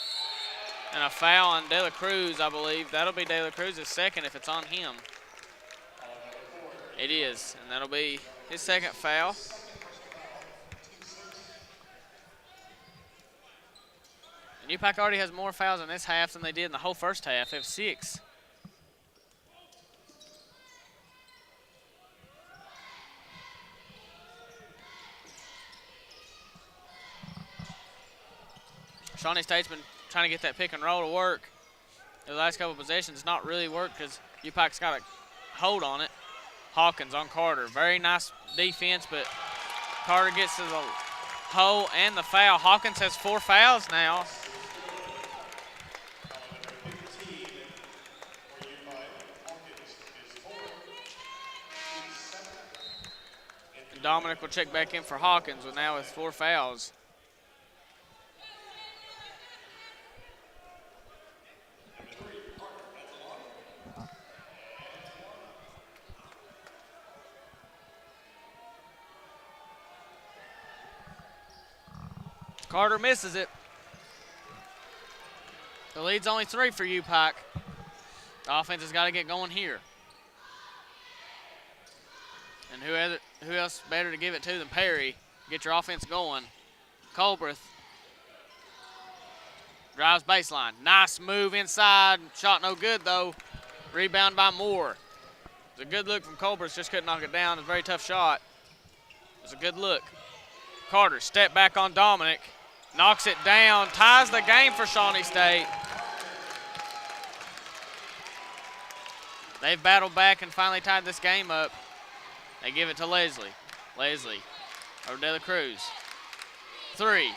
And a foul on De La Cruz, I believe. That'll be De La Cruz's second if it's on him. It is, and that'll be his second foul. And U-Pike already has more fouls in this half than they did in the whole first half. They have 6. Shawnee State's been trying to get that pick and roll to work. The last couple of possessions, it's not really worked because U-Pike's got a hold on it. Hawkins on Carter. Very nice defense, but Carter gets to the hole and the foul. Hawkins has 4 fouls now. Dominic will check back in for Hawkins with now with 4 fouls. Carter misses it. The lead's only 3 for U-Pike. The offense has got to get going here. And who else better to give it to than Perry? Get your offense going. Colbreth drives baseline. Nice move inside. Shot no good, though. Rebound by Moore. It's a good look from Colbreth. Just couldn't knock it down. It was a very tough shot. It was a good look. Carter, step back on Dominic. Knocks it down. Ties the game for Shawnee State. They've battled back and finally tied this game up. They give it to Leslie. Leslie over De La Cruz. 3.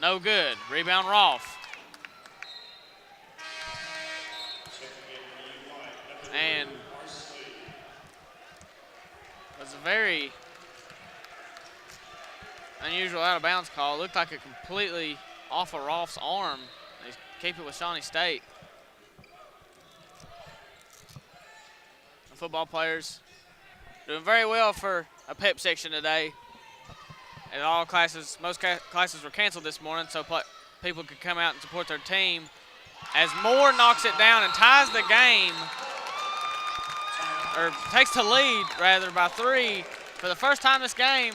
No good. Rebound Rolfe. And it was a very unusual out of bounds call. Looked like it completely off of Rolfe's arm. They keep it with Shawnee State. The football players doing very well for a pep section today. And all classes, most classes were canceled this morning, so people could come out and support their team. As Moore knocks it down and ties the game, or takes the lead, rather, by 3. For the first time this game,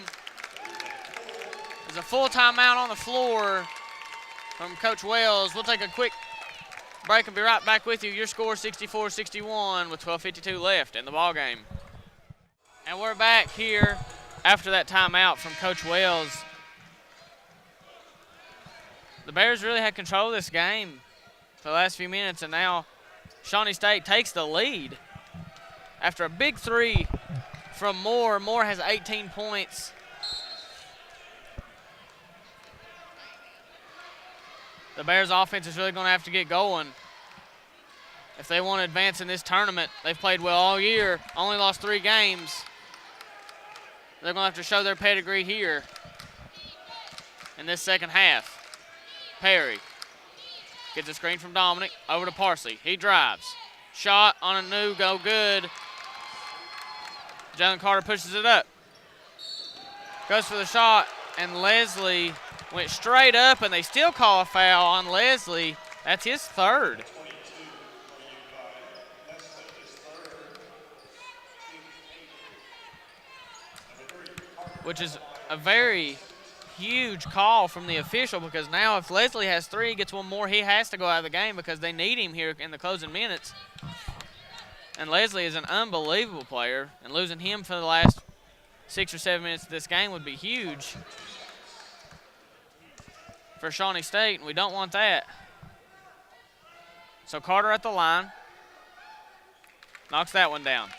there's a full timeout on the floor from Coach Wells. We'll take a quick break and be right back with you. Your score 64-61 with 12:52 left in the ball game. And we're back here after that timeout from Coach Wells. The Bears really had control of this game for the last few minutes, and now Shawnee State takes the lead after a big 3 from Moore. Moore has 18 points. The Bears offense is really going to have to get going if they want to advance in this tournament. They've played well all year, only lost 3 games. They're going to have to show their pedigree here in this second half. Perry gets a screen from Dominic over to Parsley. He drives. Shot on a no good. Jalen Carter pushes it up. Goes for the shot, and Leslie went straight up, and they still call a foul on Leslie. That's his 3rd. Which is a very huge call from the official, because now if Leslie has 3, gets 1 more, he has to go out of the game because they need him here in the closing minutes. And Leslie is an unbelievable player, and losing him for the last 6 or 7 minutes of this game would be huge. for Shawnee State, and we don't want that. So Carter at the line. Knocks that one down.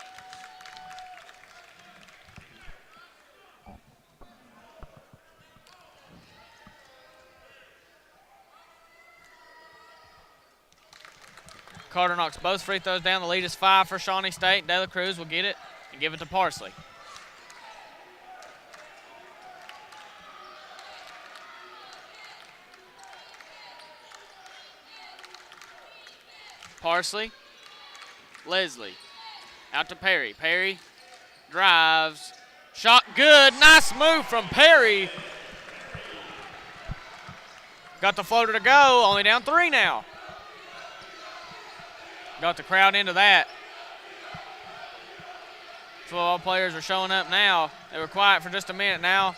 Carter knocks both free throws down. The lead is 5 for Shawnee State. De La Cruz will get it and give it to Parsley. Parsley, Leslie, out to Perry. Perry drives, shot good. Nice move from Perry. Got the floater to go, only down 3 now. Got the crowd into that. Football players are showing up now. They were quiet for just a minute now.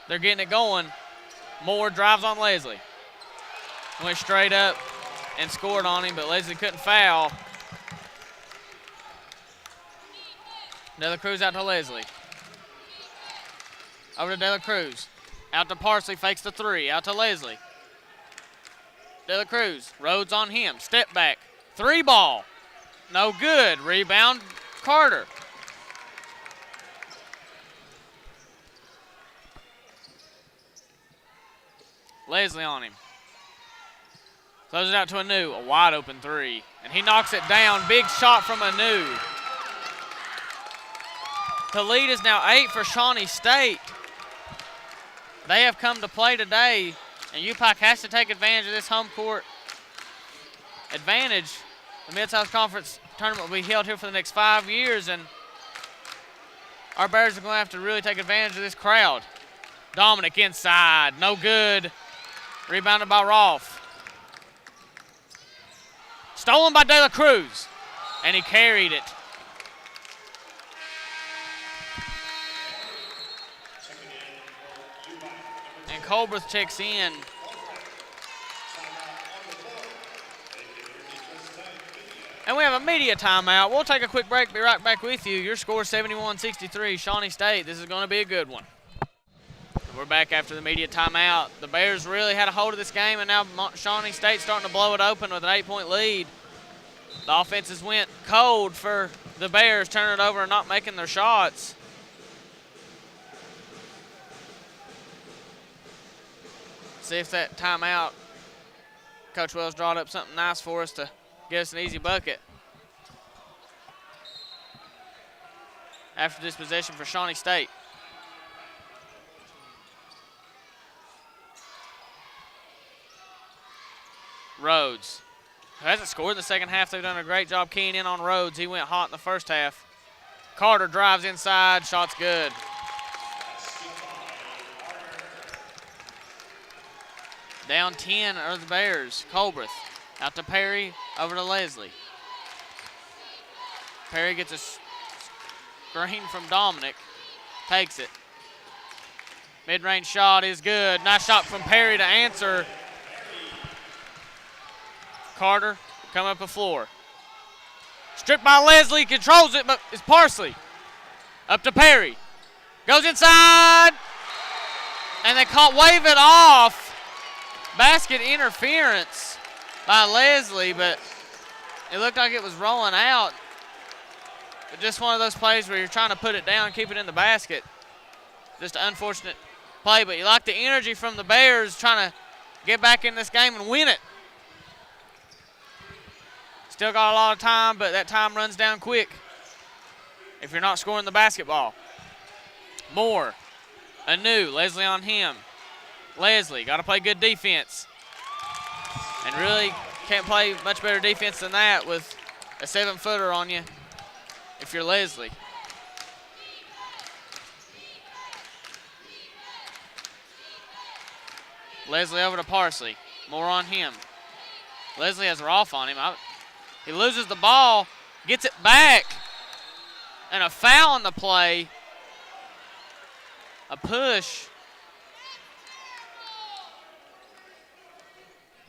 They're getting it going. Moore drives on Leslie. Went straight up and scored on him, but Leslie couldn't foul. De La Cruz out to Leslie. Over to De La Cruz. Out to Parsley, fakes the 3. Out to Leslie. De La Cruz, Rhodes on him. Step back. 3 ball. No good. Rebound, Carter. Leslie on him. Closes it out to Anu, a wide open 3. And he knocks it down. Big shot from Anu. The lead is now 8 for Shawnee State. They have come to play today, and U-Pike has to take advantage of this home court advantage. The Mid-South Conference tournament will be held here for the next 5 years, and our Bears are going to have to really take advantage of this crowd. Dominic inside, no good. Rebounded by Rolfe. Stolen by De La Cruz, and he carried it. And Colbreth checks in. And we have a media timeout. We'll take a quick break, be right back with you. Your score 71-63, Shawnee State. This is going to be a good one. We're back after the media timeout. The Bears really had a hold of this game, and now Shawnee State starting to blow it open with an 8-point lead. The offenses went cold for the Bears, turning it over and not making their shots. See if that timeout, Coach Wells drawed up something nice for us to get us an easy bucket. After this possession for Shawnee State. Rhodes, who hasn't scored in the second half. They've done a great job keying in on Rhodes. He went hot in the first half. Carter drives inside, shot's good. Down 10 are the Bears. Colbreth out to Perry, over to Leslie. Perry gets a screen from Dominic, takes it. Mid-range shot is good. Nice shot from Perry to answer. Carter come up the floor. Stripped by Leslie, controls it, but it's Parsley. Up to Perry. Goes inside. And they wave it off. Basket interference by Leslie, but it looked like it was rolling out. But just one of those plays where you're trying to put it down, keep it in the basket. Just an unfortunate play, but you like the energy from the Bears trying to get back in this game and win it. Still got a lot of time, but that time runs down quick if you're not scoring the basketball. Moore, Anu, Leslie on him. Leslie, got to play good defense. And really can't play much better defense than that with a 7-footer on you if you're Leslie. Leslie over to Parsley. More on him. Leslie has Rolfe on him. He loses the ball, gets it back, and a foul on the play. A push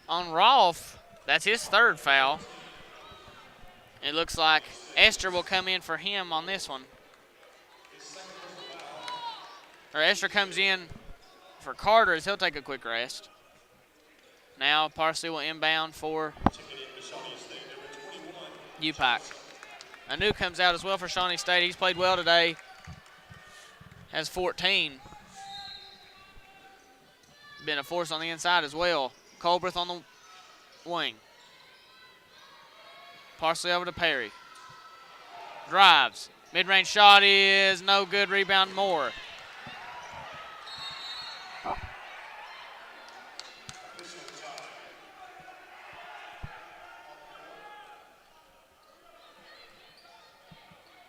on Rolfe. That's his third foul. It looks like Esther will come in for him on this one. Or Esther comes in for Carter is he'll take a quick rest. Now Parsley will inbound for U-Pike. Anu comes out as well for Shawnee State. He's played well today. Has 14. Been a force on the inside as well. Colbreth on the wing. Parsley over to Perry. Drives. Mid-range shot is no good. Rebound Moore.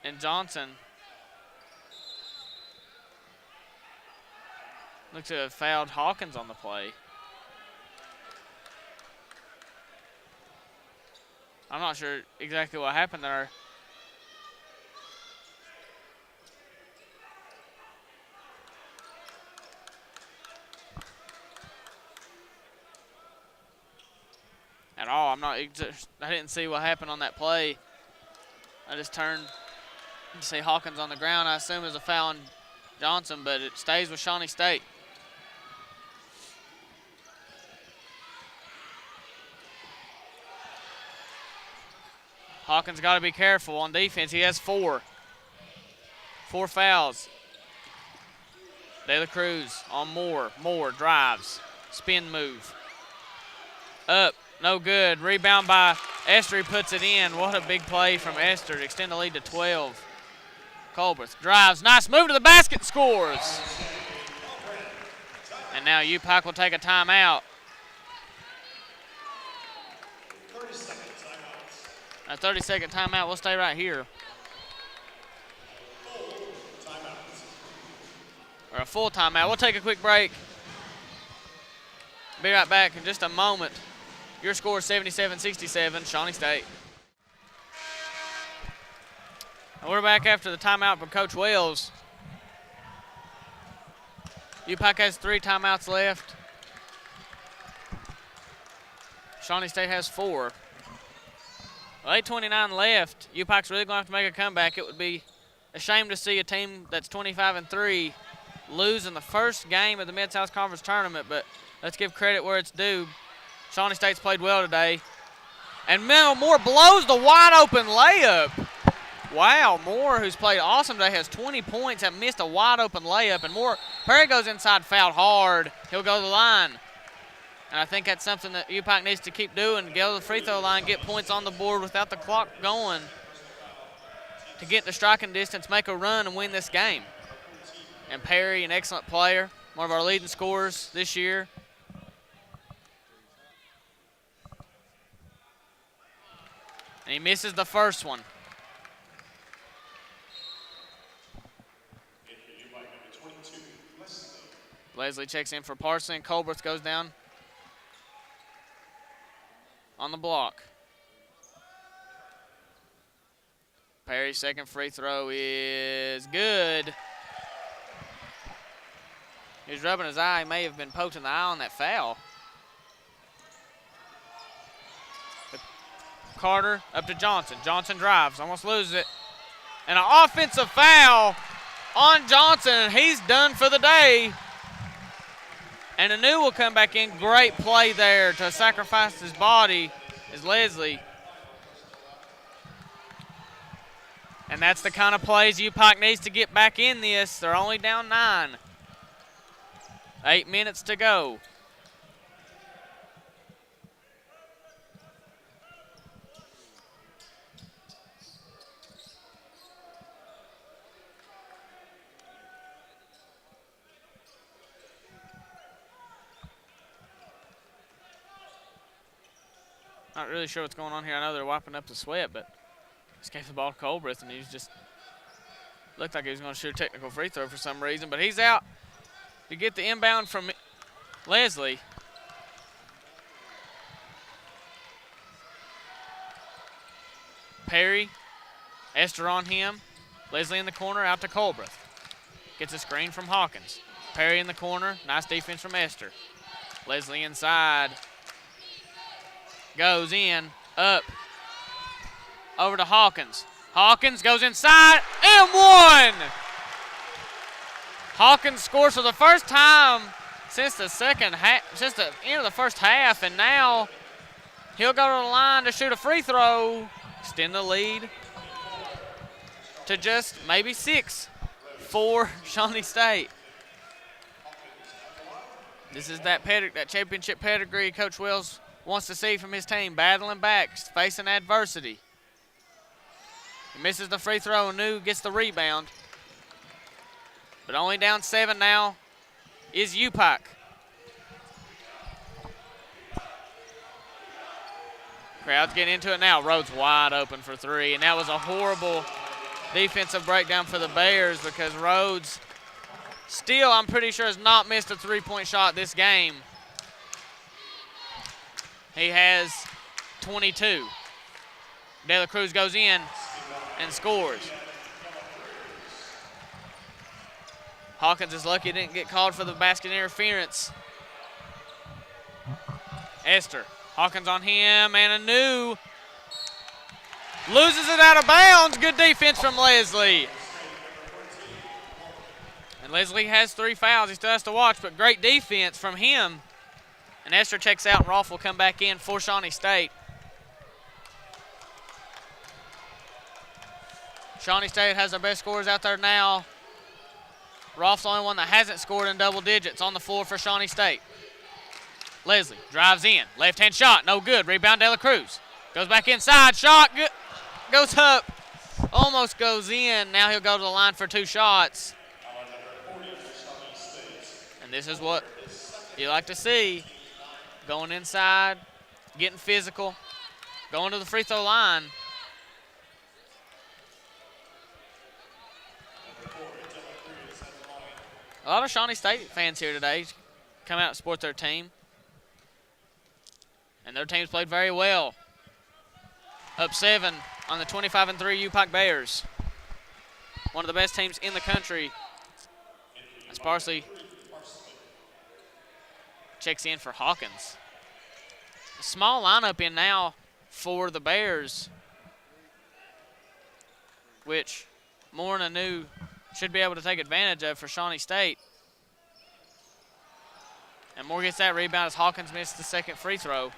And Johnson looks to have fouled Hawkins on the play. I'm not sure exactly what happened there. At all. I didn't see what happened on that play. I just turned to see Hawkins on the ground. I assume it was a foul on Johnson, but it stays with Shawnee State. Hawkins got to be careful on defense. He has 4. 4 fouls. De La Cruz on Moore. Moore drives. Spin move. Up. No good. Rebound by Esther. He puts it in. What a big play from Esther to extend the lead to 12. Colbreth drives. Nice move to the basket. Scores. And now U-Pike will take a timeout. A 30-second timeout. We'll stay right here. Or a full timeout. We'll take a quick break. Be right back in just a moment. Your score is 77-67, Shawnee State. And we're back after the timeout from Coach Wells. U-Pike has 3 timeouts left. Shawnee State has 4. Well, 8:29 left. U-Pike's really going to have to make a comeback. It would be a shame to see a team that's 25-3 lose in the first game of the Mid-South Conference Tournament, but let's give credit where it's due. Shawnee State's played well today. And Moore blows the wide-open layup. Wow, Moore, who's played awesome today, has 20 points, have missed a wide-open layup. And Moore, Perry goes inside, fouled hard. He'll go to the line. And I think that's something that U-Pike needs to keep doing, to go to the free throw line, get points on the board without the clock going to get the striking distance, make a run, and win this game. And Perry, an excellent player, one of our leading scorers this year. And he misses the first one. Leslie checks in for Parsley, and Colbreth goes down on the block. Perry's second free throw is good. He was rubbing his eye. He may have been poked in the eye on that foul. But Carter up to Johnson. Johnson drives, almost loses it. And an offensive foul on Johnson, and he's done for the day. And Anu will come back in. Great play there to sacrifice his body is Leslie. And that's the kind of plays U-Pike needs to get back in this. They're only down 9. 8 minutes to go. Not really sure what's going on here. I know they're wiping up the sweat, but just gave the ball to Colbreth, and he was just looked like he was going to shoot a technical free throw for some reason. But he's out to get the inbound from Leslie. Perry, Esther on him. Leslie in the corner, out to Colbreth. Gets a screen from Hawkins. Perry in the corner, nice defense from Esther. Leslie inside. Goes in, up, over to Hawkins. Hawkins goes inside, and 1! Hawkins scores for the first time since the second half, since the end of the first half, and now he'll go to the line to shoot a free throw, extend the lead to just maybe 6 for Shawnee State. This is that championship pedigree Coach Wells wants to see from his team, battling back, facing adversity. He misses the free throw, and New gets the rebound. But only down 7 now is U-Pike. Crowd's getting into it now. Rhodes wide open for 3, and that was a horrible defensive breakdown for the Bears because Rhodes still, I'm pretty sure, has not missed a 3-point shot this game. He has 22. De La Cruz goes in and scores. Hawkins is lucky he didn't get called for the basket interference. Esther. Hawkins on him, and Anu loses it out of bounds. Good defense from Leslie. And Leslie has 3 fouls. He still has to watch, but great defense from him. And Esther checks out, and Rolfe will come back in for Shawnee State. Shawnee State has their best scorers out there now. Rolfe's the only one that hasn't scored in double digits on the floor for Shawnee State. Leslie drives in. Left-hand shot, no good. Rebound, De La Cruz. Goes back inside, shot, good. Goes up. Almost goes in. Now he'll go to the line for 2 shots. And this is what you like to see. Going inside, getting physical, going to the free throw line. A lot of Shawnee State fans here today come out and support their team. And their team's played very well. Up 7 on the 25-3 U-Pike Bears. One of the best teams in the country. As Parsley checks in for Hawkins. A small lineup in now for the Bears, which Moore and Anu should be able to take advantage of for Shawnee State. And Moore gets that rebound as Hawkins missed the second free throw.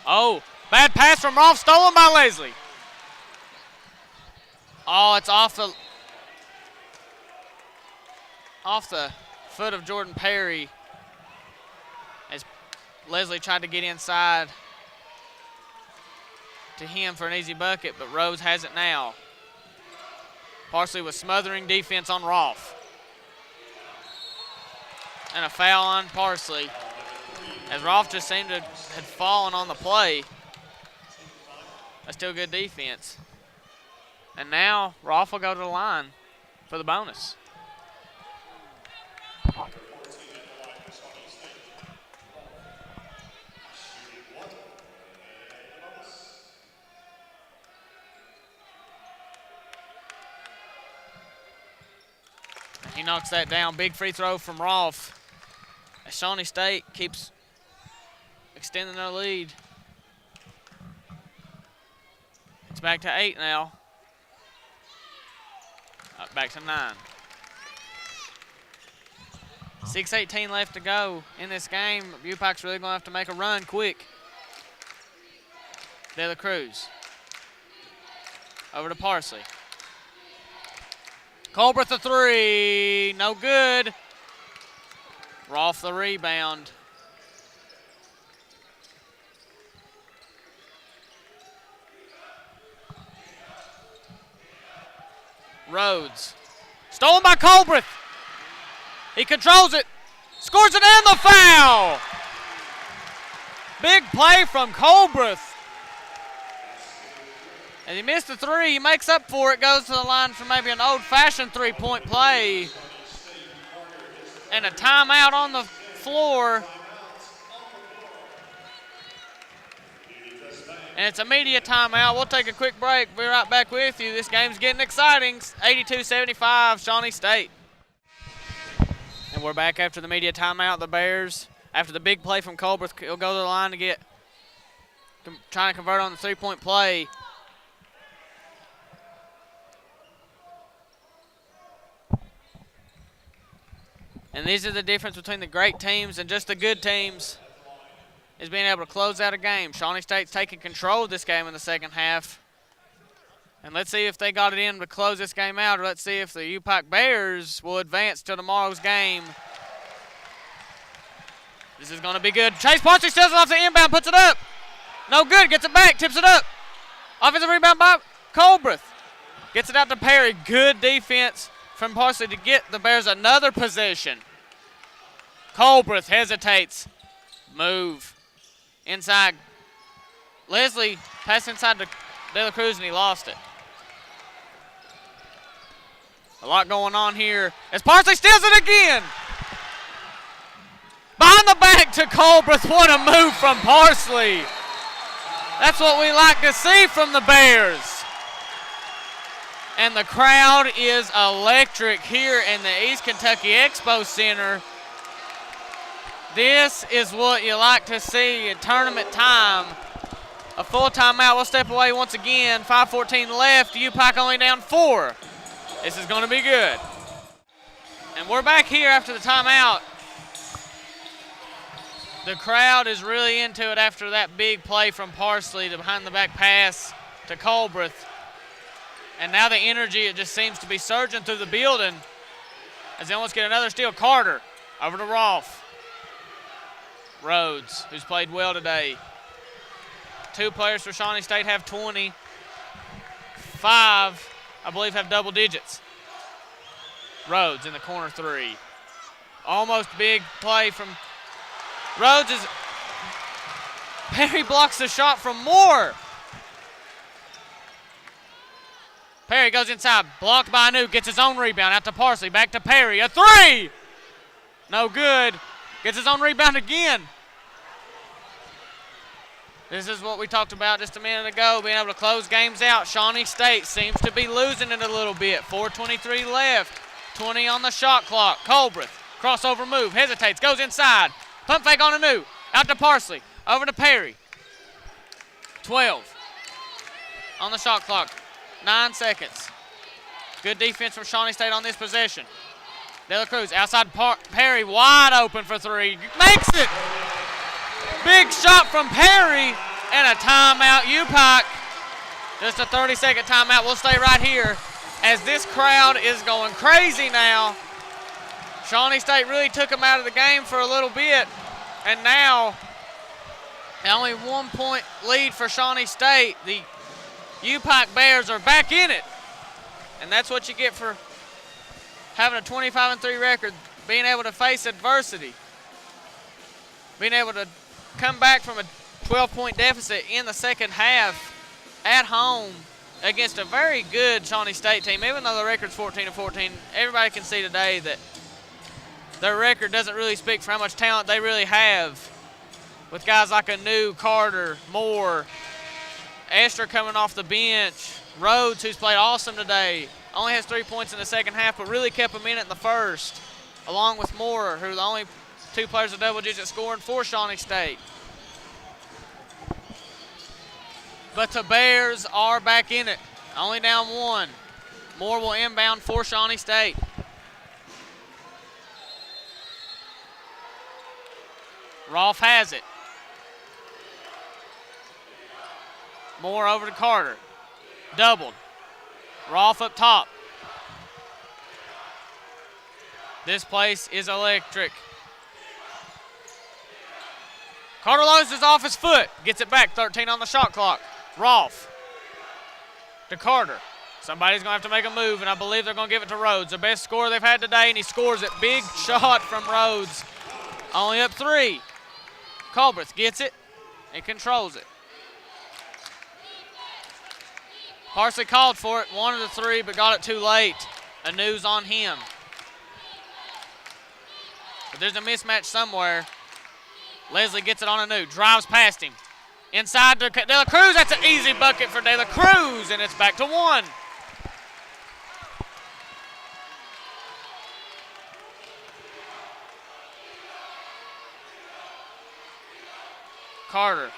Oh, bad pass from Rolfe, stolen by Leslie. Oh, it's off the foot of Jordan Perry as Leslie tried to get inside to him for an easy bucket, but Rose has it now. Parsley was smothering defense on Rolfe. And a foul on Parsley, as Rolfe just seemed to have fallen on the play. That's still good defense. And now Rolfe will go to the line for the bonus. He knocks that down. Big free throw from Rolfe. As Shawnee State keeps extending their lead. It's back to 8 now. Back to 9. 6:18 left to go in this game. U-Pike's really going to have to make a run quick. De La Cruz. Over to Parsley. Colbert the 3, no good. Rolfe the rebound. Rhodes. Stolen by Colbert. He controls it. Scores it and the foul. Big play from Colbert. And he missed the 3. He makes up for it. Goes to the line for maybe an old-fashioned 3-point play. And a timeout on the floor. And it's a media timeout. We'll take a quick break. We'll be right back with you. This game's getting exciting. 82-75, Shawnee State. And we're back after the media timeout. The Bears, after the big play from Colbert, he'll go to the line to trying to convert on the 3-point play. And these are the difference between the great teams and just the good teams, is being able to close out a game. Shawnee State's taking control of this game in the second half. And let's see if they got it in to close this game out, or let's see if the U-Pike Bears will advance to tomorrow's game. This is going to be good. Chase Parsley steals it off the inbound, puts it up. No good, gets it back, tips it up. Offensive rebound by Colbreth. Gets it out to Perry. Good defense from Parsley to get the Bears another possession. Colbreth hesitates. Move. Inside. Leslie passed inside to De La Cruz and he lost it. A lot going on here as Parsley steals it again. Behind the back to Colbreth. What a move from Parsley. That's what we like to see from the Bears. And the crowd is electric here in the East Kentucky Expo Center. This is what you like to see in tournament time. A full timeout. We'll step away once again. 5:14 left. U-Pike only down 4. This is going to be good. And we're back here after the timeout. The crowd is really into it after that big play from Parsley, the behind-the-back pass to Colbreth. And now the energy, it just seems to be surging through the building as they almost get another steal. Carter over to Rolfe. Rhodes, who's played well today. 2 players for Shawnee State have 20. 5, I believe, have double digits. Rhodes in the corner 3. Almost big play from Rhodes. Perry blocks the shot from Moore. Perry goes inside, blocked by Anu, gets his own rebound out to Parsley, back to Perry, a 3! No good, gets his own rebound again. This is what we talked about just a minute ago, being able to close games out. Shawnee State seems to be losing it a little bit. 4:23 left, 20 on the shot clock. Colbreth, crossover move, hesitates, goes inside. Pump fake on Anu, out to Parsley, over to Perry. 12 on the shot clock, 9 seconds. Good defense from Shawnee State on this possession. De La Cruz outside Perry, wide open for 3, makes it! Big shot from Perry and a timeout. U-Pike, just a 30-second timeout. We'll stay right here as this crowd is going crazy now. Shawnee State really took them out of the game for a little bit, and now only 1 point lead for Shawnee State. The U-Pike Bears are back in it, and that's what you get for having a 25-3 record, being able to face adversity, being able to come back from a 12-point deficit in the second half at home against a very good Shawnee State team. Even though the record's 14-14, everybody can see today that their record doesn't really speak for how much talent they really have, with guys like Anu, Carter, Moore, Esther coming off the bench, Rhodes, who's played awesome today, only has 3 points in the second half, but really kept him in it in the first, along with Moore, who are the only 2 players of double-digit scoring for Shawnee State. But the Bears are back in it, only down 1. Moore will inbound for Shawnee State. Rolfe has it. Moore over to Carter. Doubled. Rolfe up top. This place is electric. Carter loses off his foot. Gets it back. 13 on the shot clock. Rolfe to Carter. Somebody's going to have to make a move, and I believe they're going to give it to Rhodes. The best scorer they've had today, and he scores it. Big shot from Rhodes. Only up 3. Colbreth gets it and controls it. Parsley called for it, wanted the 3, but got it too late. Anu's on him. But there's a mismatch somewhere. Leslie gets it on Anu, drives past him. Inside to De La Cruz, that's an easy bucket for De La Cruz, and it's back to 1. Carter.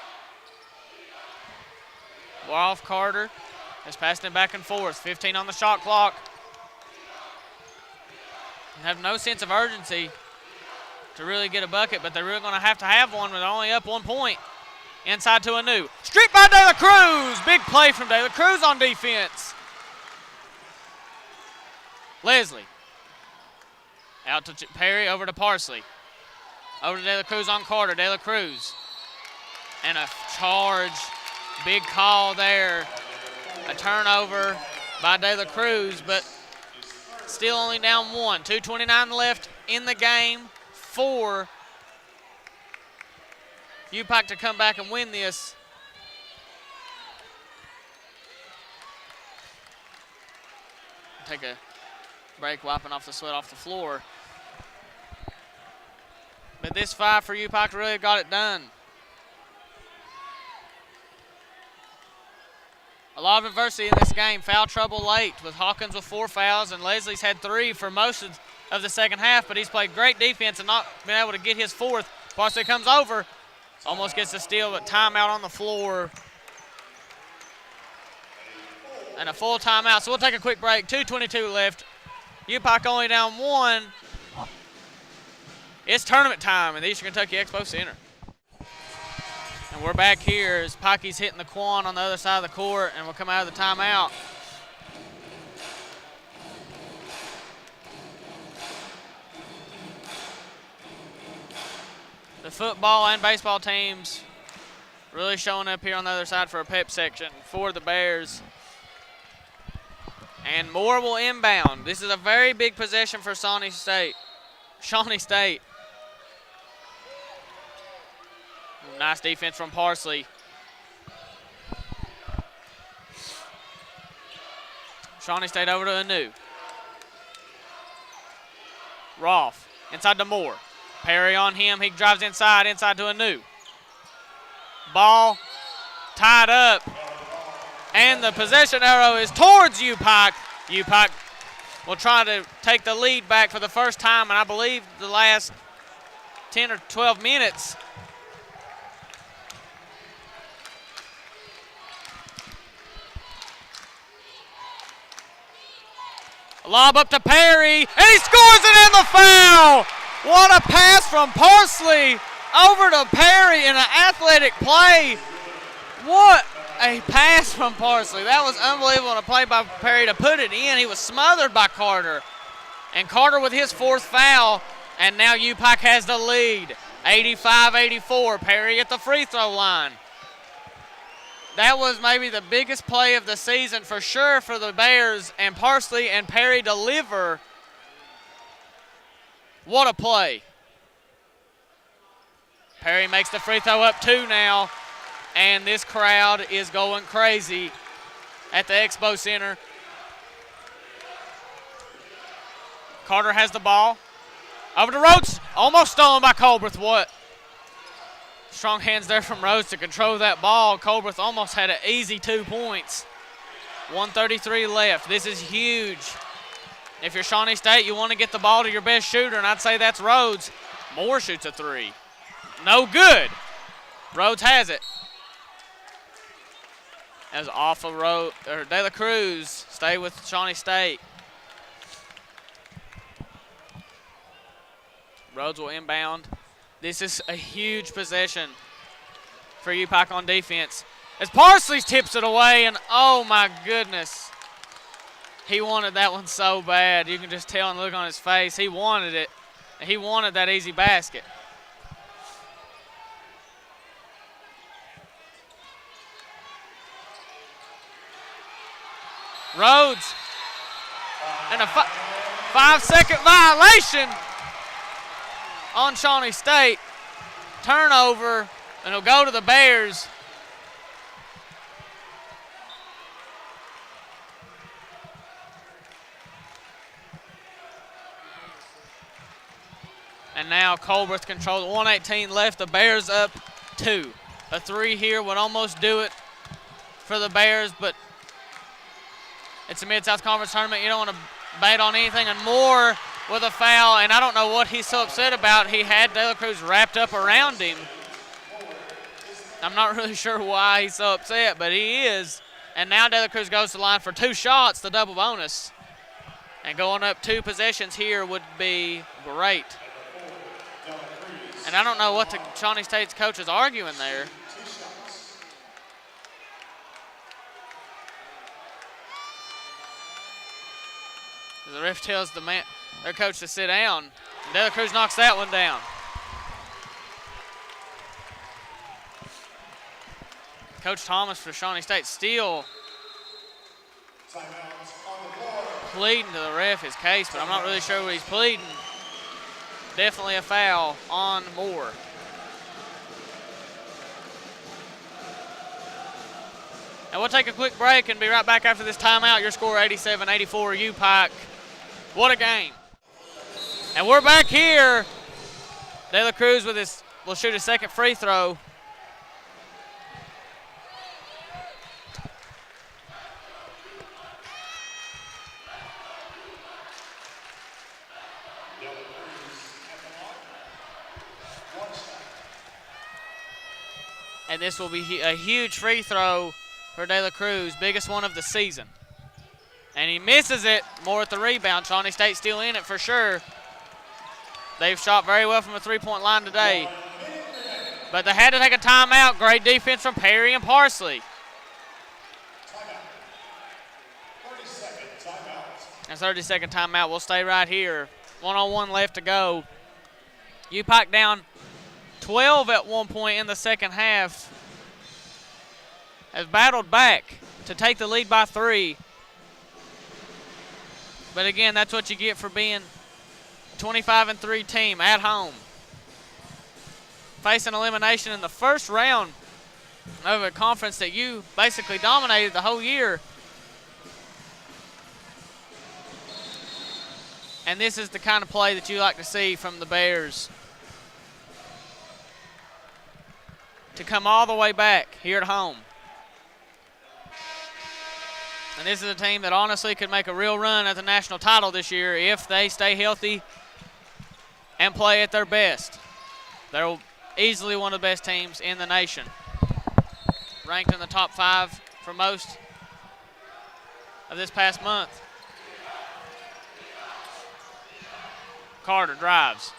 Rolfe Carter has passed him back and forth. 15 on the shot clock. Have no sense of urgency to really get a bucket, but they're really going to have one with only up 1 point. Inside to Anu. Stripped by De La Cruz. Big play from De La Cruz on defense. Leslie. Out to Perry, over to Parsley. Over to De La Cruz on Carter. De La Cruz. And a charge. Big call there. A turnover by De La Cruz, but still only down 1. 2:29 left in the game for U-Pike to come back and win this. Take a break, wiping off the sweat off the floor. But this 5 for U-Pike really got it done. A lot of adversity in this game. Foul trouble late with Hawkins with 4 fouls, and Leslie's had 3 for most of the second half, but he's played great defense and not been able to get his 4th. Parsley comes over, almost gets the steal, but timeout on the floor. And a full timeout, so we'll take a quick break. 2:22 left. U-Pike only down 1. It's tournament time in the Eastern Kentucky Expo Center. And we're back here as Pikey's hitting the quan on the other side of the court, and we'll come out of the timeout. The football and baseball teams really showing up here on the other side for a pep section for the Bears. And Moore will inbound. This is a very big possession for Shawnee State. Nice defense from Parsley. Shawnee State over to Anu. Rolfe inside to Moore. Perry on him. He drives inside to Anu. Ball tied up. And the possession arrow is towards U-Pike. U-Pike will try to take the lead back for the first time, and I believe the last 10 or 12 minutes. A lob up to Perry, and he scores it in the foul. What a pass from Parsley over to Perry in an athletic play. What a pass from Parsley. That was unbelievable to play by Perry to put it in. He was smothered by Carter. And Carter with his 4th foul, and now U-Pike has the lead. 85-84, Perry at the free throw line. That was maybe the biggest play of the season for sure for the Bears, and Parsley and Perry deliver. What a play. Perry makes the free throw up 2 now, and this crowd is going crazy at the Expo Center. Carter has the ball. Over to Rhodes, almost stolen by Colbreth. What? Strong hands there from Rhodes to control that ball. Colbreth almost had an easy 2 points. 1:33 left. This is huge. If you're Shawnee State, you want to get the ball to your best shooter, and I'd say that's Rhodes. Moore shoots a 3. No good. Rhodes has it. That was off of De La Cruz. Stay with Shawnee State. Rhodes will inbound. This is a huge possession for U-Pike on defense. As Parsley tips it away, and oh my goodness. He wanted that one so bad. You can just tell and look on his face. He wanted it. He wanted that easy basket. Rhodes. And a 5-second violation on Shawnee State. Turnover, and it'll go to the Bears. And now Colbreth controls. 1:18 left. The Bears up 2. A 3 here would almost do it for the Bears, but it's a Mid-South Conference tournament. You don't want to bet on anything. And Moore with a foul, and I don't know what he's so upset about. He had De La Cruz wrapped up around him. I'm not really sure why he's so upset, but he is. And now De La Cruz goes to the line for 2 shots, the double bonus. And going up 2 possessions here would be great. And I don't know what the Shawnee State's coach is arguing there. The ref tells their coach to sit down. And De La Cruz knocks that one down. Coach Thomas for Shawnee State still pleading to the ref his case, but I'm not really sure what he's pleading. Definitely a foul on Moore. And we'll take a quick break and be right back after this timeout. Your score 87-84 U-Pike. What a game. And we're back here. De La Cruz will shoot his second free throw. And this will be a huge free throw for De La Cruz, biggest one of the season. And he misses it. More at the rebound. Shawnee State still in it for sure. They've shot very well from the three-point line today. But they had to take a timeout. Great defense from Perry and Parsley. And 30-second timeout. We'll stay right here. 1:01 left to go. U-Pike down 12 at one point in the second half. Has battled back to take the lead by 3. But again, that's what you get for being 25-3 team at home. Facing elimination in the first round of a conference that you basically dominated the whole year. And this is the kind of play that you like to see from the Bears. To come all the way back here at home. And this is a team that honestly could make a real run at the national title this year if they stay healthy and play at their best. They're easily one of the best teams in the nation. Ranked in the top 5 for most of this past month. Carter drives.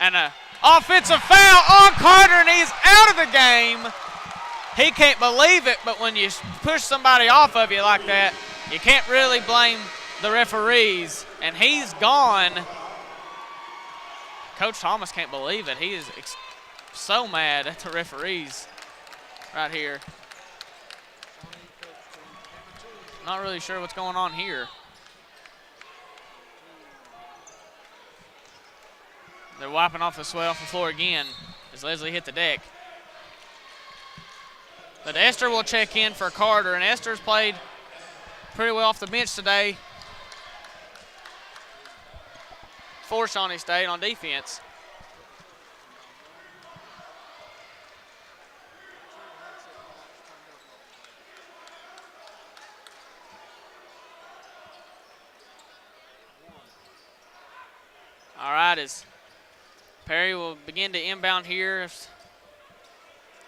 And a offensive foul on Carter, and he's out of the game. He can't believe it, but when you push somebody off of you like that, you can't really blame the referees, and he's gone. Coach Thomas can't believe it. He is so mad at the referees right here. Not really sure what's going on here. They're wiping off the sweat off the floor again as Leslie hit the deck. But Esther will check in for Carter, and Esther's played pretty well off the bench today for Shawnee State on defense. All right, as Perry will begin to inbound here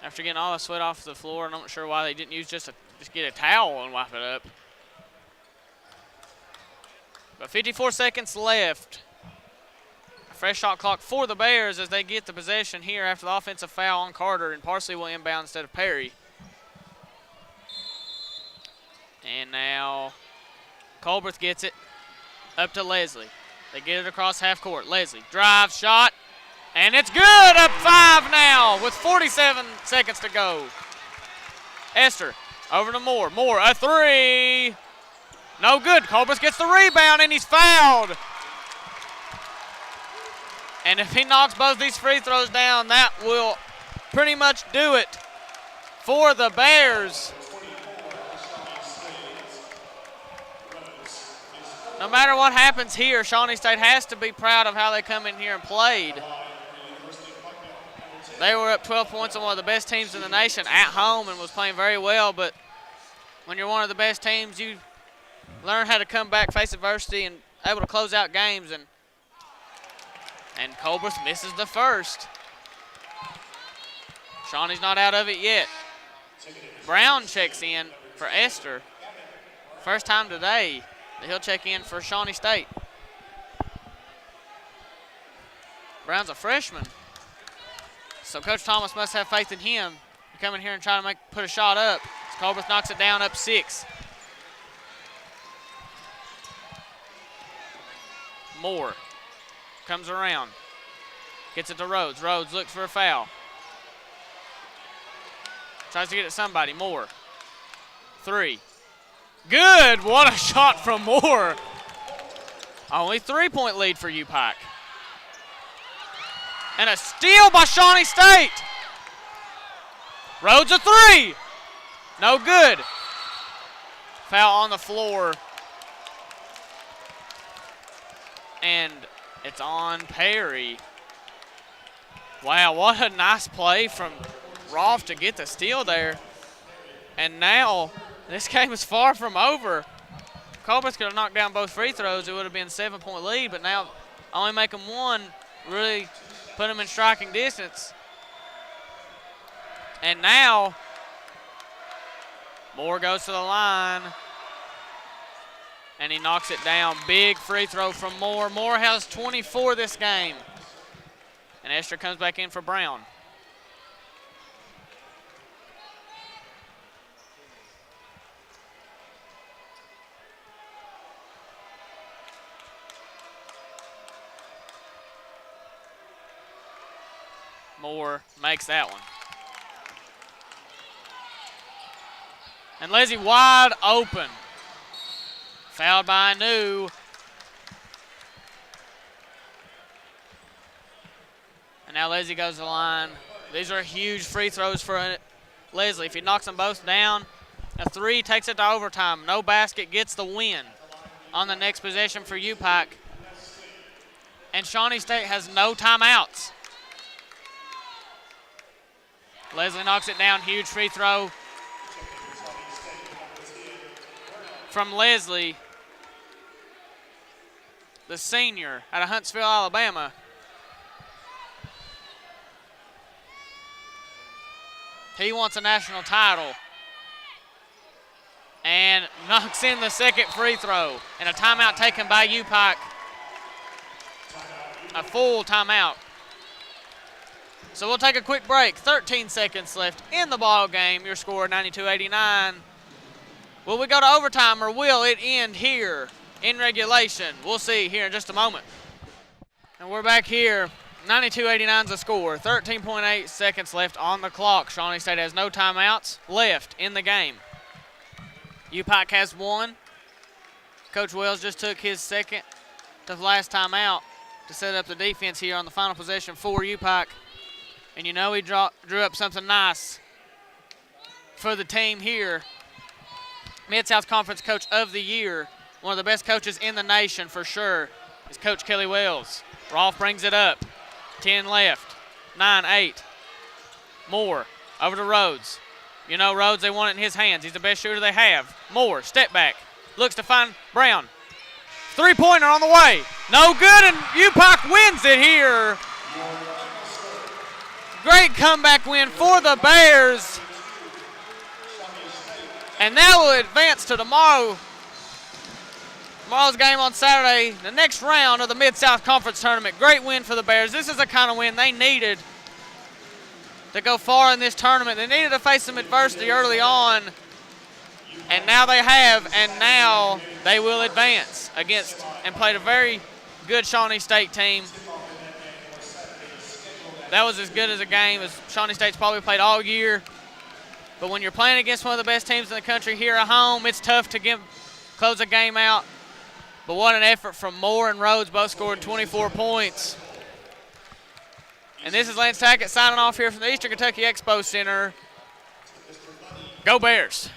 after getting all the sweat off the floor, and I'm not sure why they didn't use just get a towel and wipe it up. But 54 seconds left. A fresh shot clock for the Bears as they get the possession here after the offensive foul on Carter, and Parsley will inbound instead of Perry. And now Colbert gets it up to Leslie. They get it across half court. Leslie drives, shot, and it's good. Up 5 now with 47 seconds to go. Esther over to Moore. Moore, a 3. No good. Colbert gets the rebound, and he's fouled. And if he knocks both these free throws down, that will pretty much do it for the Bears. No matter what happens here, Shawnee State has to be proud of how they come in here and played. They were up 12 points on one of the best teams in the nation at home and was playing very well, but when you're one of the best teams, you learn how to come back, face adversity, and able to close out games. And Colbert misses the first. Shawnee's not out of it yet. Brown checks in for Esther. First time today that he'll check in for Shawnee State. Brown's a freshman, so Coach Thomas must have faith in him to come in here and try to put a shot up. Colbert knocks it down, up 6. Moore comes around, gets it to Rhodes. Rhodes looks for a foul. Tries to get it to somebody. Moore. 3. Good. What a shot from Moore. Only 3-point lead for U-Pike. And a steal by Shawnee State. Rhodes a 3. No good. Foul on the floor. And it's on Perry. Wow, what a nice play from Rolfe to get the steal there. And now this game is far from over. Colbert could have knocked down both free throws. It would have been a 7-point lead, but now only make them one, really put them in striking distance. And now Moore goes to the line, and he knocks it down. Big free throw from Moore. Moore has 24 this game. And Esther comes back in for Brown. Moore makes that one. And Leslie wide open. Fouled by Anu. And now Leslie goes to the line. These are huge free throws for Leslie. If he knocks them both down, a 3 takes it to overtime. No basket gets the win on the next possession for U-Pike. And Shawnee State has no timeouts. Leslie knocks it down. Huge free throw from Leslie, the senior out of Huntsville, Alabama. He wants a national title. And knocks in the second free throw. And a timeout taken by U-Pike. A full timeout. So we'll take a quick break. 13 seconds left in the ball game. Your score 92-89. Will we go to overtime or will it end here in regulation? We'll see here in just a moment. And we're back here. 92-89 is the score. 13.8 seconds left on the clock. Shawnee State has no timeouts left in the game. U-Pike has one. Coach Wells just took his second to last timeout to set up the defense here on the final possession for U-Pike. And you know he drew up something nice for the team here. Mid-South Conference Coach of the Year, one of the best coaches in the nation for sure, is Coach Kelly Wells. Rolfe brings it up. 10 left. 9-8. Moore over to Rhodes. You know Rhodes, they want it in his hands. He's the best shooter they have. Moore, step back. Looks to find Brown. 3-pointer on the way. No good, and U-Pike wins it here. Great comeback win for the Bears. And that will advance to tomorrow's game on Saturday, the next round of the Mid-South Conference Tournament. Great win for the Bears. This is the kind of win they needed to go far in this tournament. They needed to face some adversity early on, and now they have, and now they will advance against and played a very good Shawnee State team. That was as good as a game as Shawnee State's probably played all year. But when you're playing against one of the best teams in the country here at home, it's tough to close a game out. But what an effort from Moore and Rhodes, both scored 24 points. And this is Lance Tackett signing off here from the Eastern Kentucky Expo Center. Go Bears.